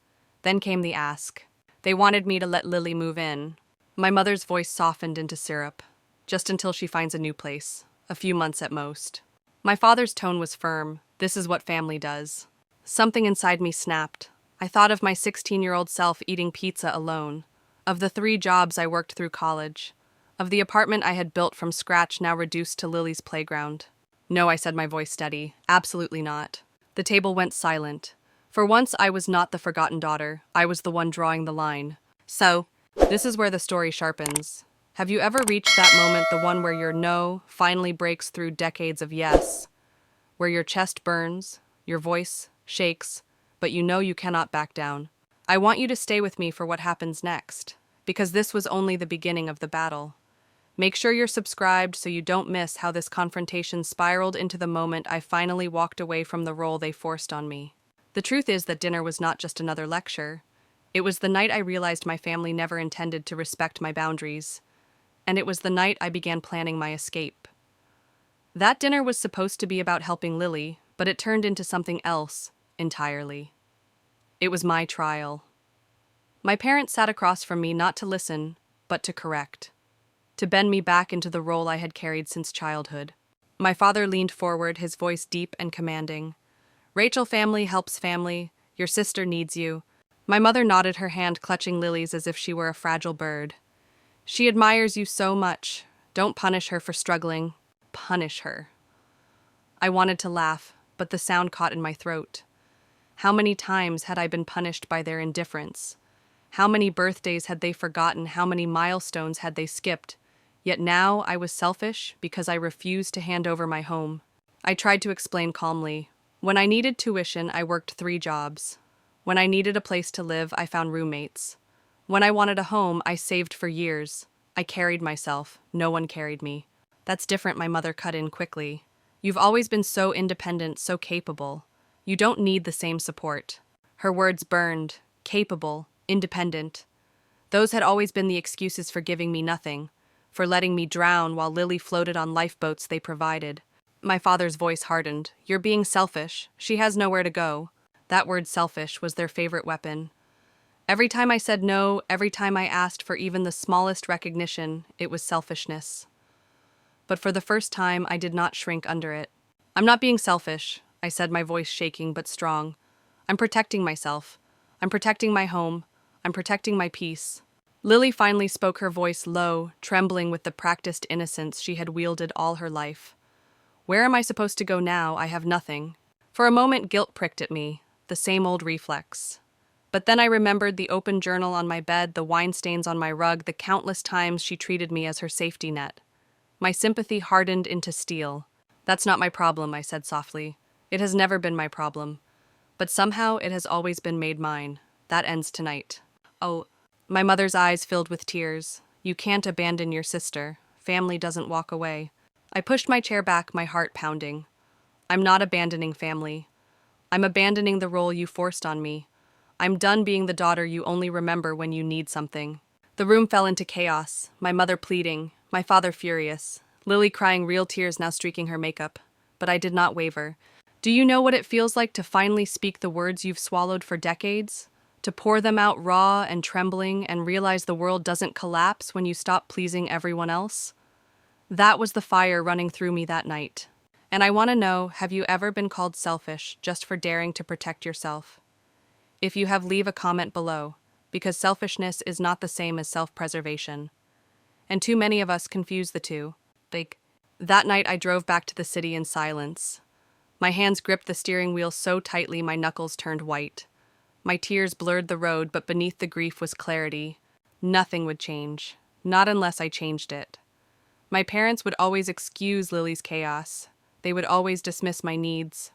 Then came the ask. They wanted me to let Lily move in. My mother's voice softened into syrup, just until she finds a new place, a few months at most. My father's tone was firm. This is what family does. Something inside me snapped. I thought of my 16-year-old self eating pizza alone, of the 3 jobs I worked through college, of the apartment I had built from scratch now reduced to Lily's playground. No, I said, my voice steady. Absolutely not. The table went silent. For once, I was not the forgotten daughter. I was the one drawing the line. So, this is where the story sharpens. Have you ever reached that moment, the one where your no finally breaks through decades of yes? Where your chest burns, your voice shakes, but you know you cannot back down. I want you to stay with me for what happens next, because this was only the beginning of the battle. Make sure you're subscribed so you don't miss how this confrontation spiraled into the moment I finally walked away from the role they forced on me. The truth is that dinner was not just another lecture. It was the night I realized my family never intended to respect my boundaries, and it was the night I began planning my escape. That dinner was supposed to be about helping Lily, but it turned into something else entirely. It was my trial. My parents sat across from me not to listen, but to correct, to bend me back into the role I had carried since childhood. My father leaned forward, his voice deep and commanding. Rachel, family helps family. Your sister needs you. My mother nodded, her hand clutching Lily's as if she were a fragile bird. She admires you so much. Don't punish her for struggling. Punish her. I wanted to laugh, but the sound caught in my throat. How many times had I been punished by their indifference? How many birthdays had they forgotten? How many milestones had they skipped? Yet now I was selfish because I refused to hand over my home. I tried to explain calmly. When I needed tuition, I worked 3 jobs. When I needed a place to live, I found roommates. When I wanted a home, I saved for years. I carried myself. No one carried me. That's different, my mother cut in quickly. You've always been so independent, so capable. You don't need the same support. Her words burned. Capable, independent. Those had always been the excuses for giving me nothing, for letting me drown while Lily floated on lifeboats they provided. My father's voice hardened. You're being selfish. She has nowhere to go. That word selfish was their favorite weapon. Every time I said no, every time I asked for even the smallest recognition, it was selfishness. But for the first time, I did not shrink under it. I'm not being selfish, I said, my voice shaking but strong. I'm protecting myself. I'm protecting my home. I'm protecting my peace. Lily finally spoke, her voice low, trembling with the practiced innocence she had wielded all her life. Where am I supposed to go now? I have nothing. For a moment, guilt pricked at me, the same old reflex. But then I remembered the open journal on my bed, the wine stains on my rug, the countless times she treated me as her safety net. My sympathy hardened into steel. That's not my problem, I said softly. It has never been my problem. But somehow it has always been made mine. That ends tonight. Oh, my mother's eyes filled with tears. You can't abandon your sister. Family doesn't walk away. I pushed my chair back, my heart pounding. I'm not abandoning family. I'm abandoning the role you forced on me. I'm done being the daughter you only remember when you need something. The room fell into chaos, my mother pleading, my father furious, Lily crying real tears now streaking her makeup. But I did not waver. Do you know what it feels like to finally speak the words you've swallowed for decades? To pour them out raw and trembling and realize the world doesn't collapse when you stop pleasing everyone else? That was the fire running through me that night. And I want to know, have you ever been called selfish just for daring to protect yourself? If you have, leave a comment below, because selfishness is not the same as self-preservation. And too many of us confuse the two. That night I drove back to the city in silence. My hands gripped the steering wheel so tightly my knuckles turned white. My tears blurred the road, but beneath the grief was clarity. Nothing would change, not unless I changed it. My parents would always excuse Lily's chaos. They would always dismiss my needs.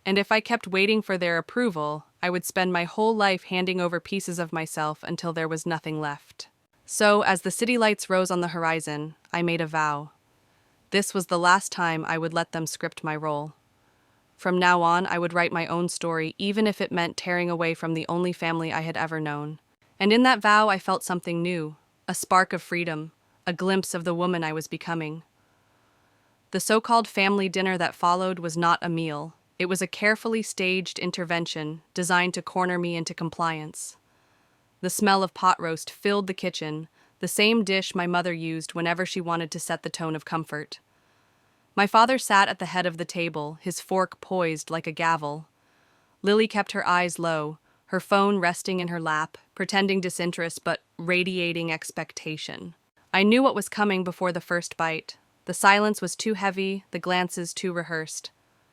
And if I kept waiting for their approval, I would spend my whole life handing over pieces of myself until there was nothing left. So, as the city lights rose on the horizon, I made a vow. This was the last time I would let them script my role. From now on, I would write my own story, even if it meant tearing away from the only family I had ever known. And in that vow, I felt something new, a spark of freedom, a glimpse of the woman I was becoming. The so-called family dinner that followed was not a meal. It was a carefully staged intervention designed to corner me into compliance. The smell of pot roast filled the kitchen, the same dish my mother used whenever she wanted to set the tone of comfort. My father sat at the head of the table, his fork poised like a gavel. Lily kept her eyes low, her phone resting in her lap, pretending disinterest but radiating expectation. I knew what was coming before the first bite. The silence was too heavy, the glances too rehearsed.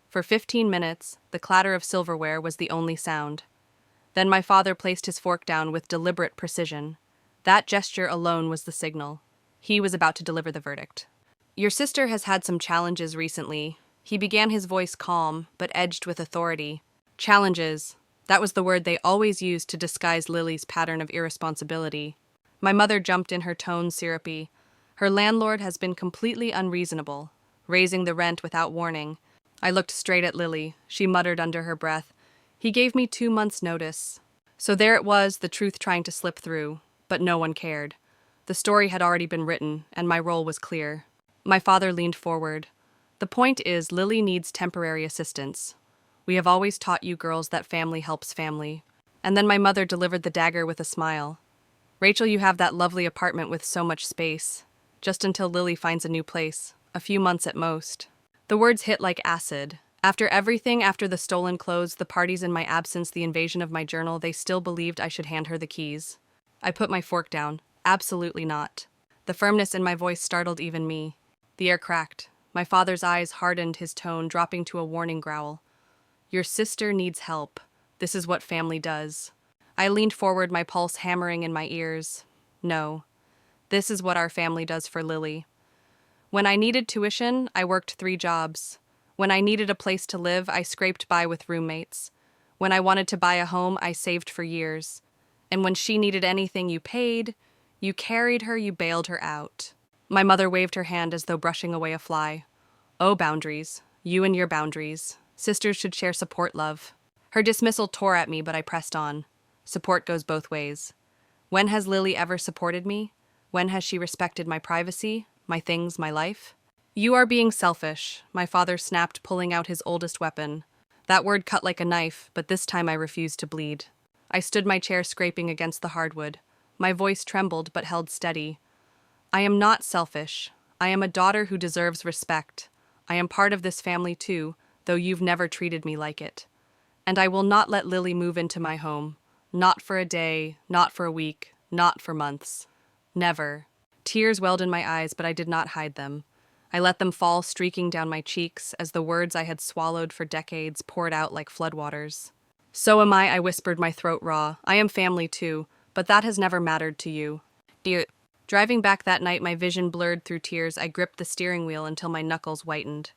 For 15 minutes, the clatter of silverware was the only sound. Then my father placed his fork down with deliberate precision. That gesture alone was the signal. He was about to deliver the verdict. "Your sister has had some challenges recently." He began, his voice calm, but edged with authority. Challenges. That was the word they always used to disguise Lily's pattern of irresponsibility. My mother jumped in, her tone syrupy. "Her landlord has been completely unreasonable, raising the rent without warning." I looked straight at Lily. She muttered under her breath, "He gave me 2 months' notice." So there it was, the truth trying to slip through. But no one cared. The story had already been written, and my role was clear. My father leaned forward. "The point is, Lily needs temporary assistance. We have always taught you girls that family helps family." And then my mother delivered the dagger with a smile. "Rachel, you have that lovely apartment with so much space. Just until Lily finds a new place. A few months at most." The words hit like acid. After everything, after the stolen clothes, the parties in my absence, the invasion of my journal, they still believed I should hand her the keys. I put my fork down. Absolutely not. The firmness in my voice startled even me. The air cracked. My father's eyes hardened, his tone dropping to a warning growl. "Your sister needs help. This is what family does." I leaned forward, my pulse hammering in my ears. "No. This is what our family does for Lily." When I needed tuition, I worked 3 jobs. When I needed a place to live, I scraped by with roommates. When I wanted to buy a home, I saved for years. And when she needed anything, you paid, you carried her, you bailed her out. My mother waved her hand as though brushing away a fly. "Oh, boundaries. You and your boundaries. Sisters should share support, love." Her dismissal tore at me, but I pressed on. Support goes both ways. When has Lily ever supported me? When has she respected my privacy, my things, my life? "You are being selfish," my father snapped, pulling out his oldest weapon. That word cut like a knife, but this time I refused to bleed. I stood, my chair scraping against the hardwood. My voice trembled but held steady. "I am not selfish. I am a daughter who deserves respect. I am part of this family too, though you've never treated me like it. And I will not let Lily move into my home. Not for a day, not for a week, not for months. Never." Tears welled in my eyes, but I did not hide them. I let them fall, streaking down my cheeks as the words I had swallowed for decades poured out like floodwaters. "So am I," whispered, my throat raw. "I am family too, but that has never mattered to you." Driving back that night, my vision blurred through tears. I gripped the steering wheel until my knuckles whitened.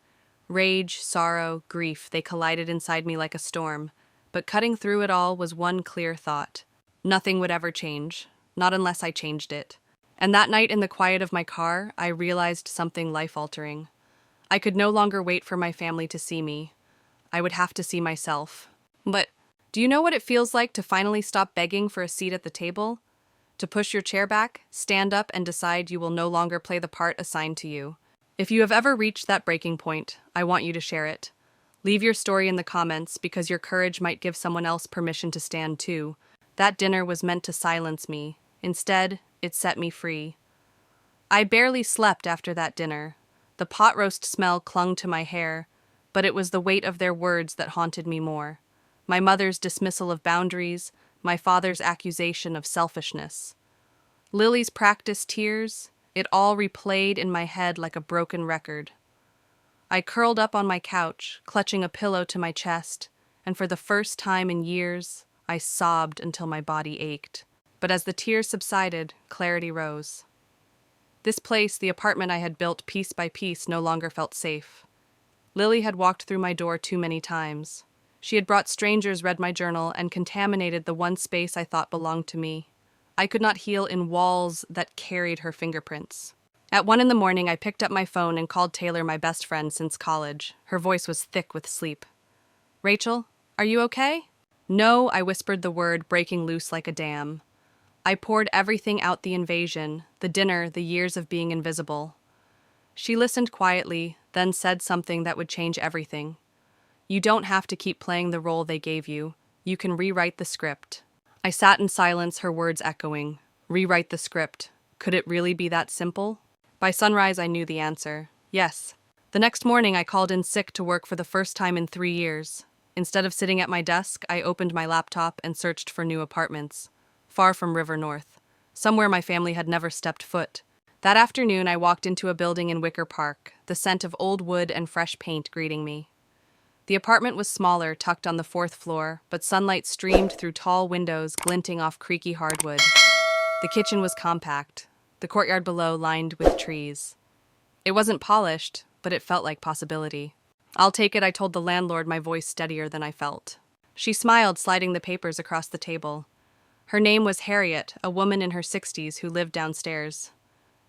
Rage, sorrow, grief, they collided inside me like a storm. But cutting through it all was one clear thought. Nothing would ever change, not unless I changed it. And that night in the quiet of my car, I realized something life-altering. I could no longer wait for my family to see me. I would have to see myself. But do you know what it feels like to finally stop begging for a seat at the table? To push your chair back, stand up, and decide you will no longer play the part assigned to you. If you have ever reached that breaking point, I want you to share it. Leave your story in the comments, because your courage might give someone else permission to stand too. That dinner was meant to silence me. Instead, it set me free. I barely slept after that dinner. The pot roast smell clung to my hair, but it was the weight of their words that haunted me more. My mother's dismissal of boundaries, my father's accusation of selfishness. Lily's practiced tears, it all replayed in my head like a broken record. I curled up on my couch, clutching a pillow to my chest, and for the first time in years, I sobbed until my body ached. But as the tears subsided, clarity rose. This place, the apartment I had built piece by piece, no longer felt safe. Lily had walked through my door too many times. She had brought strangers, read my journal, and contaminated the one space I thought belonged to me. I could not heal in walls that carried her fingerprints. At 1 a.m, I picked up my phone and called Taylor, my best friend since college. Her voice was thick with sleep. Rachel, are you okay? No, I whispered the word, breaking loose like a dam. I poured everything out: the invasion, the dinner, the years of being invisible. She listened quietly, then said something that would change everything. You don't have to keep playing the role they gave you. You can rewrite the script. I sat in silence, her words echoing. Rewrite the script. Could it really be that simple? By sunrise, I knew the answer. Yes. The next morning, I called in sick to work for the first time in 3 years. Instead of sitting at my desk, I opened my laptop and searched for new apartments, far from River North, somewhere my family had never stepped foot. That afternoon, I walked into a building in Wicker Park, the scent of old wood and fresh paint greeting me. The apartment was smaller, tucked on the 4th floor, but sunlight streamed through tall windows, glinting off creaky hardwood. The kitchen was compact, the courtyard below lined with trees. It wasn't polished, but it felt like possibility. I'll take it, I told the landlord, my voice steadier than I felt. She smiled, sliding the papers across the table. Her name was Harriet, a woman in her 60s who lived downstairs.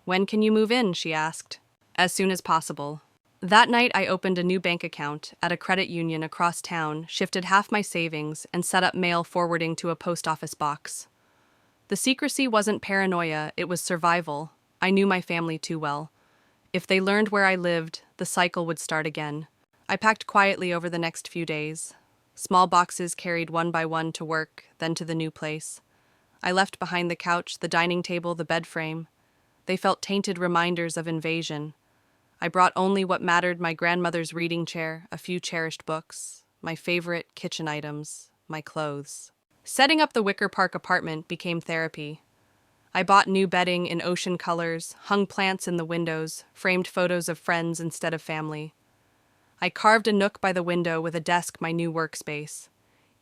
When can you move in? She asked. As soon as possible. That night, I opened a new bank account at a credit union across town, shifted half my savings, and set up mail forwarding to a post office box. The secrecy wasn't paranoia, it was survival. I knew my family too well. If they learned where I lived, the cycle would start again. I packed quietly over the next few days. Small boxes carried one by one to work, then to the new place. I left behind the couch, the dining table, the bed frame. They felt tainted reminders of invasion. I brought only what mattered: my grandmother's reading chair, a few cherished books, my favorite kitchen items, my clothes. Setting up the Wicker Park apartment became therapy. I bought new bedding in ocean colors, hung plants in the windows, framed photos of friends instead of family. I carved a nook by the window with a desk, my new workspace.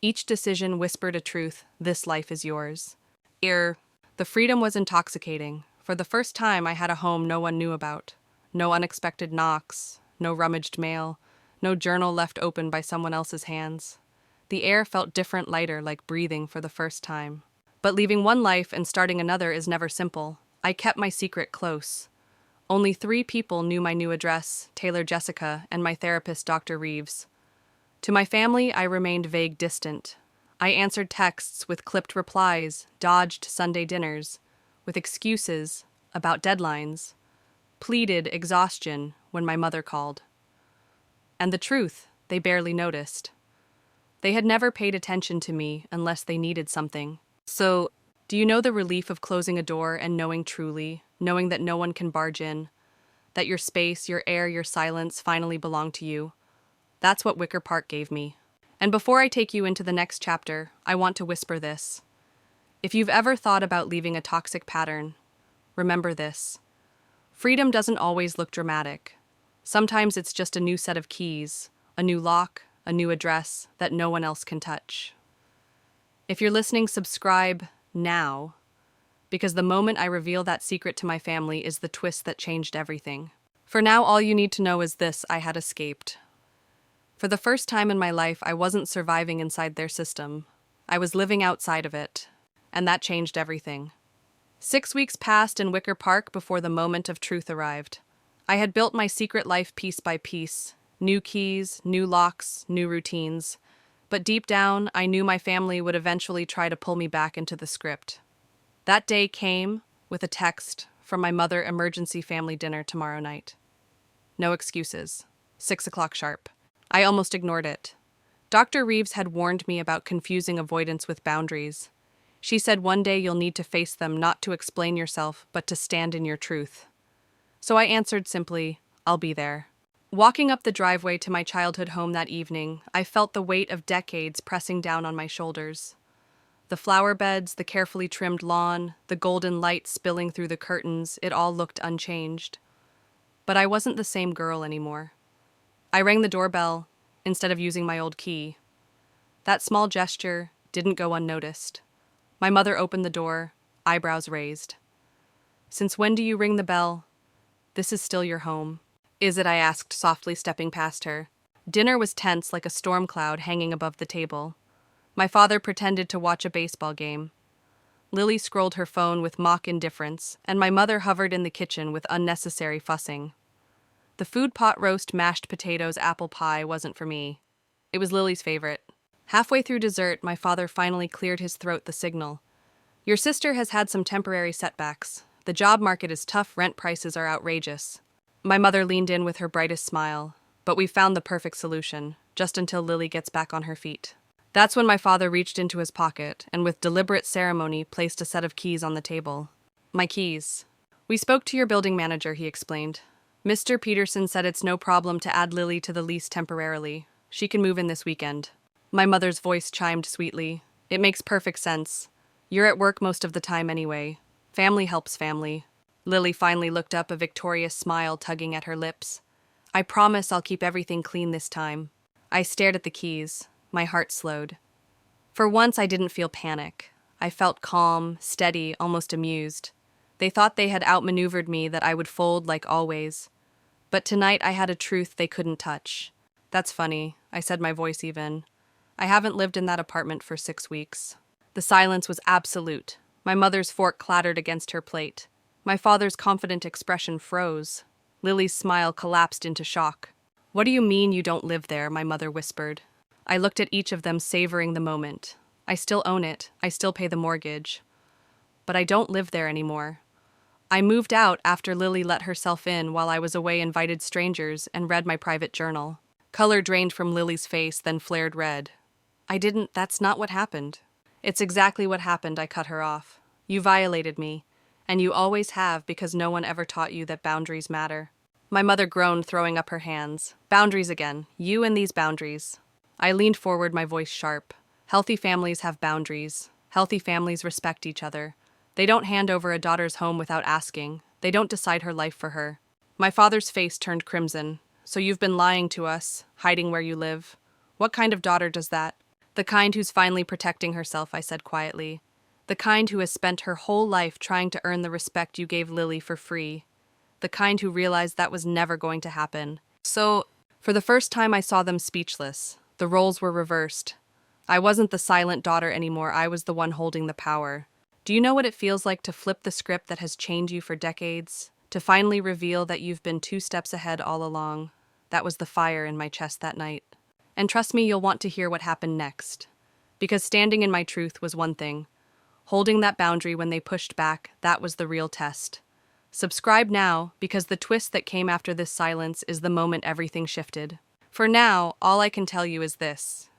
Each decision whispered a truth: this life is yours. The freedom was intoxicating. For the first time, I had a home no one knew about. No unexpected knocks, no rummaged mail, no journal left open by someone else's hands. The air felt different, lighter, like breathing for the first time. But leaving one life and starting another is never simple. I kept my secret close. Only 3 people knew my new address: Taylor Jessica and my therapist, Dr. Reeves. To my family, I remained vague, distant. I answered texts with clipped replies, dodged Sunday dinners, with excuses about deadlines, pleaded exhaustion when my mother called. And the truth, they barely noticed. They had never paid attention to me unless they needed something. So, do you know the relief of closing a door and knowing truly, knowing that no one can barge in, that your space, your air, your silence finally belong to you? That's what Wicker Park gave me. And before I take you into the next chapter, I want to whisper this. If you've ever thought about leaving a toxic pattern, remember this. Freedom doesn't always look dramatic. Sometimes it's just a new set of keys, a new lock, a new address that no one else can touch. If you're listening, subscribe now, because the moment I reveal that secret to my family is the twist that changed everything. For now, all you need to know is this: I had escaped. For the first time in my life, I wasn't surviving inside their system. I was living outside of it, and that changed everything. 6 weeks passed in Wicker Park before the moment of truth arrived. I had built my secret life piece by piece: new keys, new locks, new routines. But deep down, I knew my family would eventually try to pull me back into the script. That day came with a text from my mother: emergency family dinner tomorrow night. No excuses. 6 o'clock sharp. I almost ignored it. Dr. Reeves had warned me about confusing avoidance with boundaries. She said one day you'll need to face them, not to explain yourself, but to stand in your truth. So I answered simply, I'll be there. Walking up the driveway to my childhood home that evening, I felt the weight of decades pressing down on my shoulders. The flower beds, the carefully trimmed lawn, the golden light spilling through the curtains, it all looked unchanged. But I wasn't the same girl anymore. I rang the doorbell instead of using my old key. That small gesture didn't go unnoticed. My mother opened the door, eyebrows raised. Since when do you ring the bell? This is still your home. Is it? I asked, softly stepping past her. Dinner was tense, like a storm cloud hanging above the table. My father pretended to watch a baseball game. Lily scrolled her phone with mock indifference, and my mother hovered in the kitchen with unnecessary fussing. The food pot roast, mashed potatoes, apple pie wasn't for me. It was Lily's favorite. Halfway through dessert, my father finally cleared his throat the signal. Your sister has had some temporary setbacks. The job market is tough, rent prices are outrageous. My mother leaned in with her brightest smile. But we found the perfect solution, just until Lily gets back on her feet. That's when my father reached into his pocket and with deliberate ceremony placed a set of keys on the table. My keys. We spoke to your building manager, he explained. Mr. Peterson said it's no problem to add Lily to the lease temporarily. She can move in this weekend. My mother's voice chimed sweetly. It makes perfect sense. You're at work most of the time anyway. Family helps family. Lily finally looked up, a victorious smile tugging at her lips. I promise I'll keep everything clean this time. I stared at the keys. My heart slowed. For once, I didn't feel panic. I felt calm, steady, almost amused. They thought they had outmaneuvered me, that I would fold like always. But tonight I had a truth they couldn't touch. That's funny, I said, my voice even. I haven't lived in that apartment for 6 weeks. The silence was absolute. My mother's fork clattered against her plate. My father's confident expression froze. Lily's smile collapsed into shock. What do you mean you don't live there? My mother whispered. I looked at each of them, savoring the moment. I still own it. I still pay the mortgage. But I don't live there anymore. I moved out after Lily let herself in while I was away, invited strangers, and read my private journal. Color drained from Lily's face, then flared red. That's not what happened. It's exactly what happened, I cut her off. You violated me, and you always have because no one ever taught you that boundaries matter. My mother groaned, throwing up her hands. Boundaries again. You and these boundaries. I leaned forward, my voice sharp. Healthy families have boundaries. Healthy families respect each other. They don't hand over a daughter's home without asking. They don't decide her life for her. My father's face turned crimson. So you've been lying to us, hiding where you live. What kind of daughter does that? The kind who's finally protecting herself, I said quietly. The kind who has spent her whole life trying to earn the respect you gave Lily for free. The kind who realized that was never going to happen. So, for the first time, I saw them speechless. The roles were reversed. I wasn't the silent daughter anymore. I was the one holding the power. Do you know what it feels like to flip the script that has chained you for decades? To finally reveal that you've been 2 steps ahead all along? That was the fire in my chest that night. And trust me, you'll want to hear what happened next. Because standing in my truth was one thing. Holding that boundary when they pushed back, that was the real test. Subscribe now, because the twist that came after this silence is the moment everything shifted. For now, all I can tell you is this.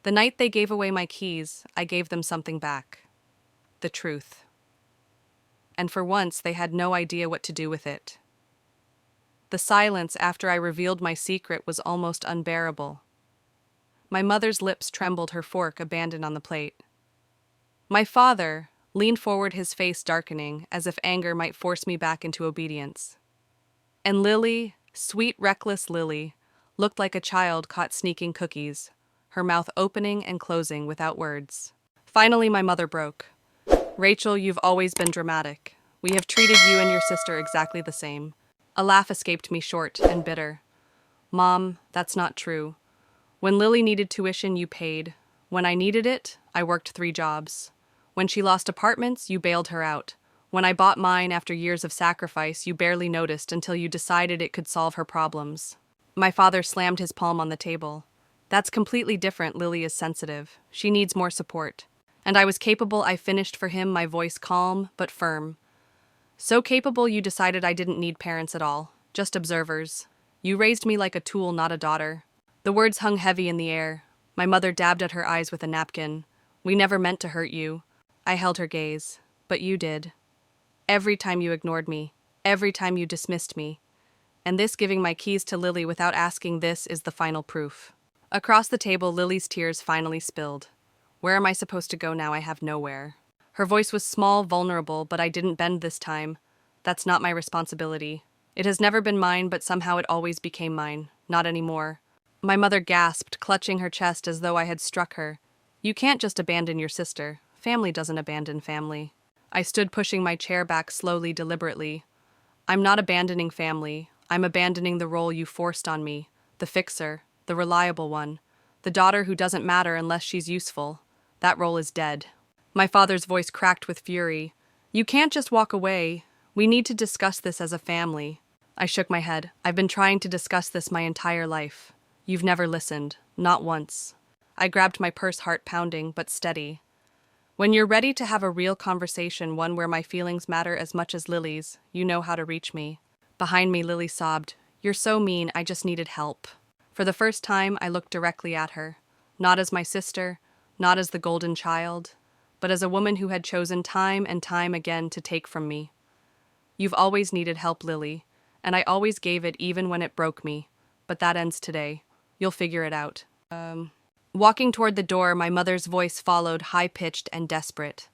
The night they gave away my keys, I gave them something back. The truth. And for once, they had no idea what to do with it. The silence after I revealed my secret was almost unbearable. My mother's lips trembled, her fork abandoned on the plate. My father leaned forward, his face darkening, as if anger might force me back into obedience. And Lily, sweet, reckless Lily, looked like a child caught sneaking cookies, her mouth opening and closing without words. Finally, my mother broke. Rachel, you've always been dramatic. We have treated you and your sister exactly the same. A laugh escaped me, short and bitter. Mom, that's not true. When Lily needed tuition, you paid. When I needed it, I worked 3 jobs. When she lost apartments, you bailed her out. When I bought mine after years of sacrifice, you barely noticed until you decided it could solve her problems. My father slammed his palm on the table. That's completely different. Lily is sensitive. She needs more support. And I was capable. I finished for him, my voice calm but firm. So capable you decided I didn't need parents at all, just observers. You raised me like a tool, not a daughter. The words hung heavy in the air. My mother dabbed at her eyes with a napkin. We never meant to hurt you. I held her gaze. But you did. Every time you ignored me. Every time you dismissed me. And this giving my keys to Lily without asking, this is the final proof. Across the table, Lily's tears finally spilled. Where am I supposed to go now? I have nowhere. Her voice was small, vulnerable, but I didn't bend this time. That's not my responsibility. It has never been mine, but somehow it always became mine. Not anymore. My mother gasped, clutching her chest as though I had struck her. You can't just abandon your sister. Family doesn't abandon family. I stood, pushing my chair back slowly, deliberately. I'm not abandoning family. I'm abandoning the role you forced on me. The fixer. The reliable one. The daughter who doesn't matter unless she's useful. That role is dead. My father's voice cracked with fury. You can't just walk away. We need to discuss this as a family. I shook my head. I've been trying to discuss this my entire life. You've never listened, not once. I grabbed my purse, heart pounding, but steady. When you're ready to have a real conversation, one where my feelings matter as much as Lily's, you know how to reach me. Behind me, Lily sobbed, "You're so mean, I just needed help." For the first time, I looked directly at her. Not as my sister, not as the golden child, but as a woman who had chosen time and time again to take from me. "You've always needed help, Lily, and I always gave it even when it broke me. But that ends today. You'll figure it out." Walking toward the door, my mother's voice followed, high-pitched and desperate.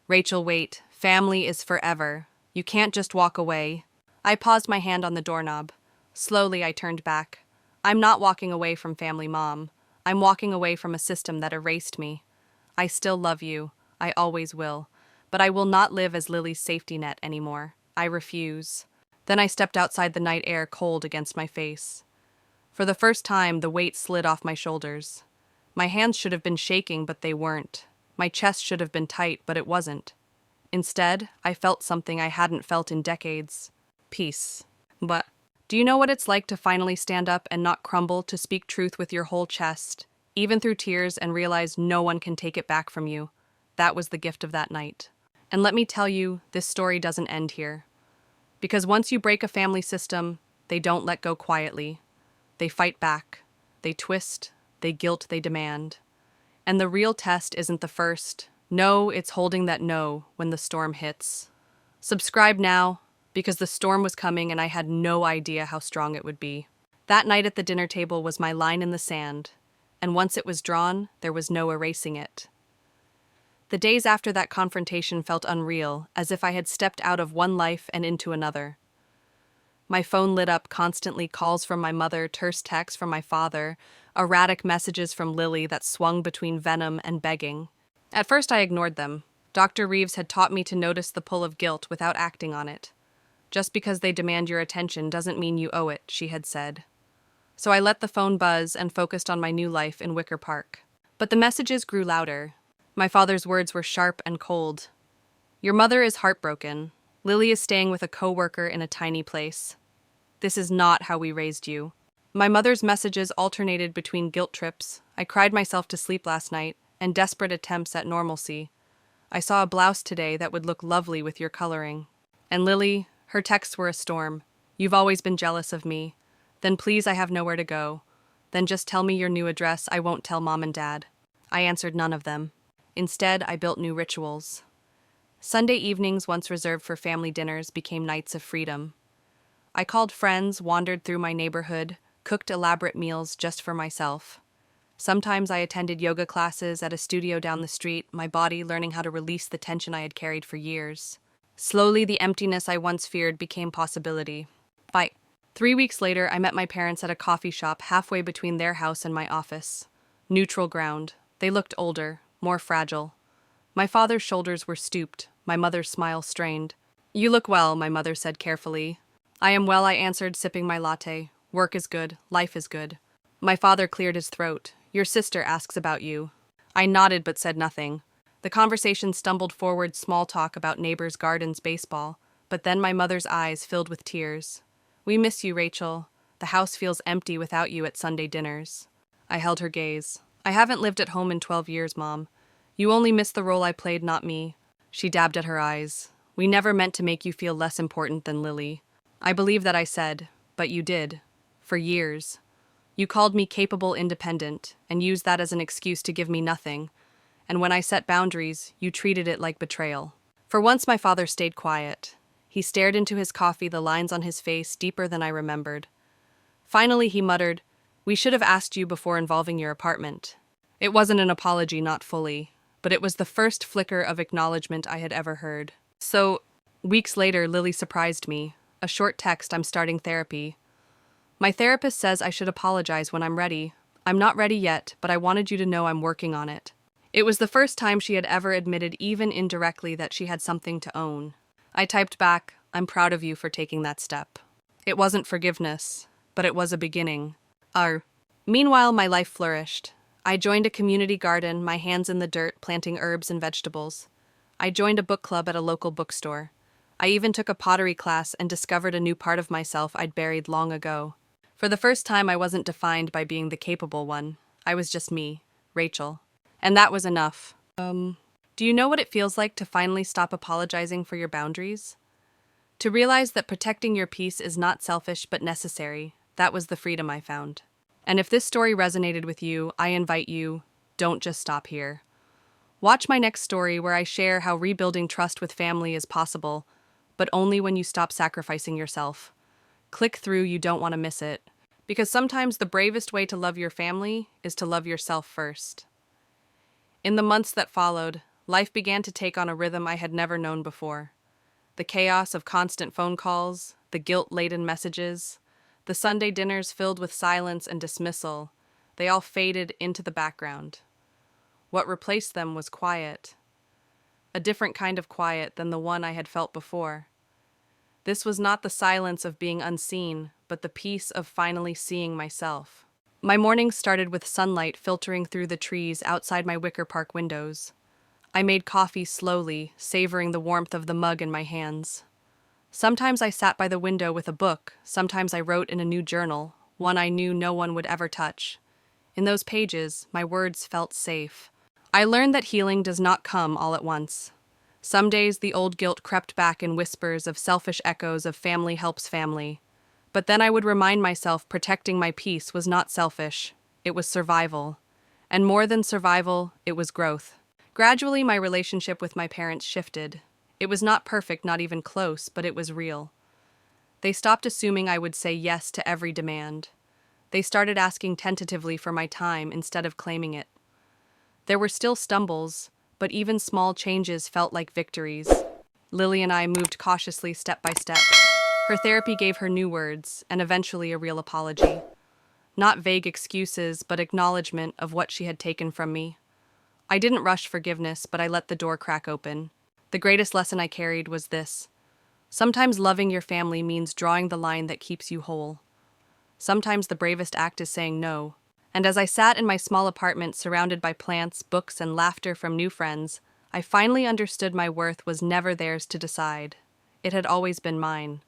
"Rachel, wait. Family is forever. You can't just walk away." I paused, my hand on the doorknob. Slowly, I turned back. I'm not walking away from family, Mom. I'm walking away from a system that erased me. I still love you. I always will. But I will not live as Lily's safety net anymore. I refuse. Then I stepped outside, the night air cold against my face. For the first time, the weight slid off my shoulders. My hands should have been shaking, but they weren't. My chest should have been tight, but it wasn't. Instead, I felt something I hadn't felt in decades. Peace. But do you know what it's like to finally stand up and not crumble, to speak truth with your whole chest, even through tears, and realize no one can take it back from you? That was the gift of that night. And let me tell you, this story doesn't end here. Because once you break a family system, they don't let go quietly. They fight back. They twist. They guilt. They demand. And the real test isn't the first. No, it's holding that no when the storm hits. Subscribe now, because the storm was coming and I had no idea how strong it would be. That night at the dinner table was my line in the sand, and once it was drawn, there was no erasing it. The days after that confrontation felt unreal, as if I had stepped out of one life and into another. My phone lit up constantly, calls from my mother, terse texts from my father, erratic messages from Lily that swung between venom and begging. At first I ignored them. Dr. Reeves had taught me to notice the pull of guilt without acting on it. Just because they demand your attention doesn't mean you owe it, she had said. So I let the phone buzz and focused on my new life in Wicker Park. But the messages grew louder. My father's words were sharp and cold. "Your mother is heartbroken. Lily is staying with a coworker in a tiny place. This is not how we raised you." My mother's messages alternated between guilt trips, I cried myself to sleep last night, and desperate attempts at normalcy. "I saw a blouse today that would look lovely with your coloring." And Lily, her texts were a storm. "You've always been jealous of me. Then please, I have nowhere to go. Then just tell me your new address. I won't tell Mom and Dad." I answered none of them. Instead, I built new rituals. Sunday evenings, once reserved for family dinners, became nights of freedom. I called friends, wandered through my neighborhood, cooked elaborate meals just for myself. Sometimes I attended yoga classes at a studio down the street, my body learning how to release the tension I had carried for years. Slowly, the emptiness I once feared became possibility. 3 weeks later, I met my parents at a coffee shop halfway between their house and my office. Neutral ground. They looked older, more fragile. My father's shoulders were stooped, my mother's smile strained. "You look well," my mother said carefully. "I am well," I answered, sipping my latte. "Work is good, life is good." My father cleared his throat. "Your sister asks about you." I nodded but said nothing. The conversation stumbled forward, small talk about neighbors' gardens, baseball. But then my mother's eyes filled with tears. "We miss you, Rachel. The house feels empty without you at Sunday dinners." I held her gaze. "I haven't lived at home in 12 years, Mom. You only miss the role I played, not me." She dabbed at her eyes. "We never meant to make you feel less important than Lily." I believe that I said, "But you did. For years. You called me capable, independent, and used that as an excuse to give me nothing. And when I set boundaries, you treated it like betrayal." For once, my father stayed quiet. He stared into his coffee, the lines on his face deeper than I remembered. Finally, he muttered, "We should have asked you before involving your apartment." It wasn't an apology, not fully, but it was the first flicker of acknowledgement I had ever heard. So, weeks later, Lily surprised me. A short text, "I'm starting therapy. My therapist says I should apologize when I'm ready. I'm not ready yet, but I wanted you to know I'm working on it." It was the first time she had ever admitted, even indirectly, that she had something to own. I typed back, "I'm proud of you for taking that step." It wasn't forgiveness, but it was a beginning. Meanwhile, my life flourished. I joined a community garden, my hands in the dirt, planting herbs and vegetables. I joined a book club at a local bookstore. I even took a pottery class and discovered a new part of myself I'd buried long ago. For the first time, I wasn't defined by being the capable one. I was just me, Rachel. And that was enough. Do you know what it feels like to finally stop apologizing for your boundaries? To realize that protecting your peace is not selfish but necessary. That was the freedom I found. And if this story resonated with you, I invite you, don't just stop here. Watch my next story where I share how rebuilding trust with family is possible, but only when you stop sacrificing yourself. Click through, you don't want to miss it. Because sometimes the bravest way to love your family is to love yourself first. In the months that followed, life began to take on a rhythm I had never known before. The chaos of constant phone calls, the guilt-laden messages, the Sunday dinners filled with silence and dismissal, they all faded into the background. What replaced them was quiet. A different kind of quiet than the one I had felt before. This was not the silence of being unseen, but the peace of finally seeing myself. My mornings started with sunlight filtering through the trees outside my Wicker Park windows. I made coffee slowly, savoring the warmth of the mug in my hands. Sometimes I sat by the window with a book, sometimes I wrote in a new journal, one I knew no one would ever touch. In those pages, my words felt safe. I learned that healing does not come all at once. Some days the old guilt crept back in whispers of selfish echoes of family helps family. But then I would remind myself protecting my peace was not selfish, it was survival. And more than survival, it was growth. Gradually, my relationship with my parents shifted. It was not perfect, not even close, but it was real. They stopped assuming I would say yes to every demand. They started asking tentatively for my time instead of claiming it. There were still stumbles, but even small changes felt like victories. Lily and I moved cautiously step by step. Her therapy gave her new words, and eventually a real apology. Not vague excuses, but acknowledgement of what she had taken from me. I didn't rush forgiveness, but I let the door crack open. The greatest lesson I carried was this. Sometimes loving your family means drawing the line that keeps you whole. Sometimes the bravest act is saying no. And as I sat in my small apartment surrounded by plants, books, and laughter from new friends, I finally understood my worth was never theirs to decide. It had always been mine.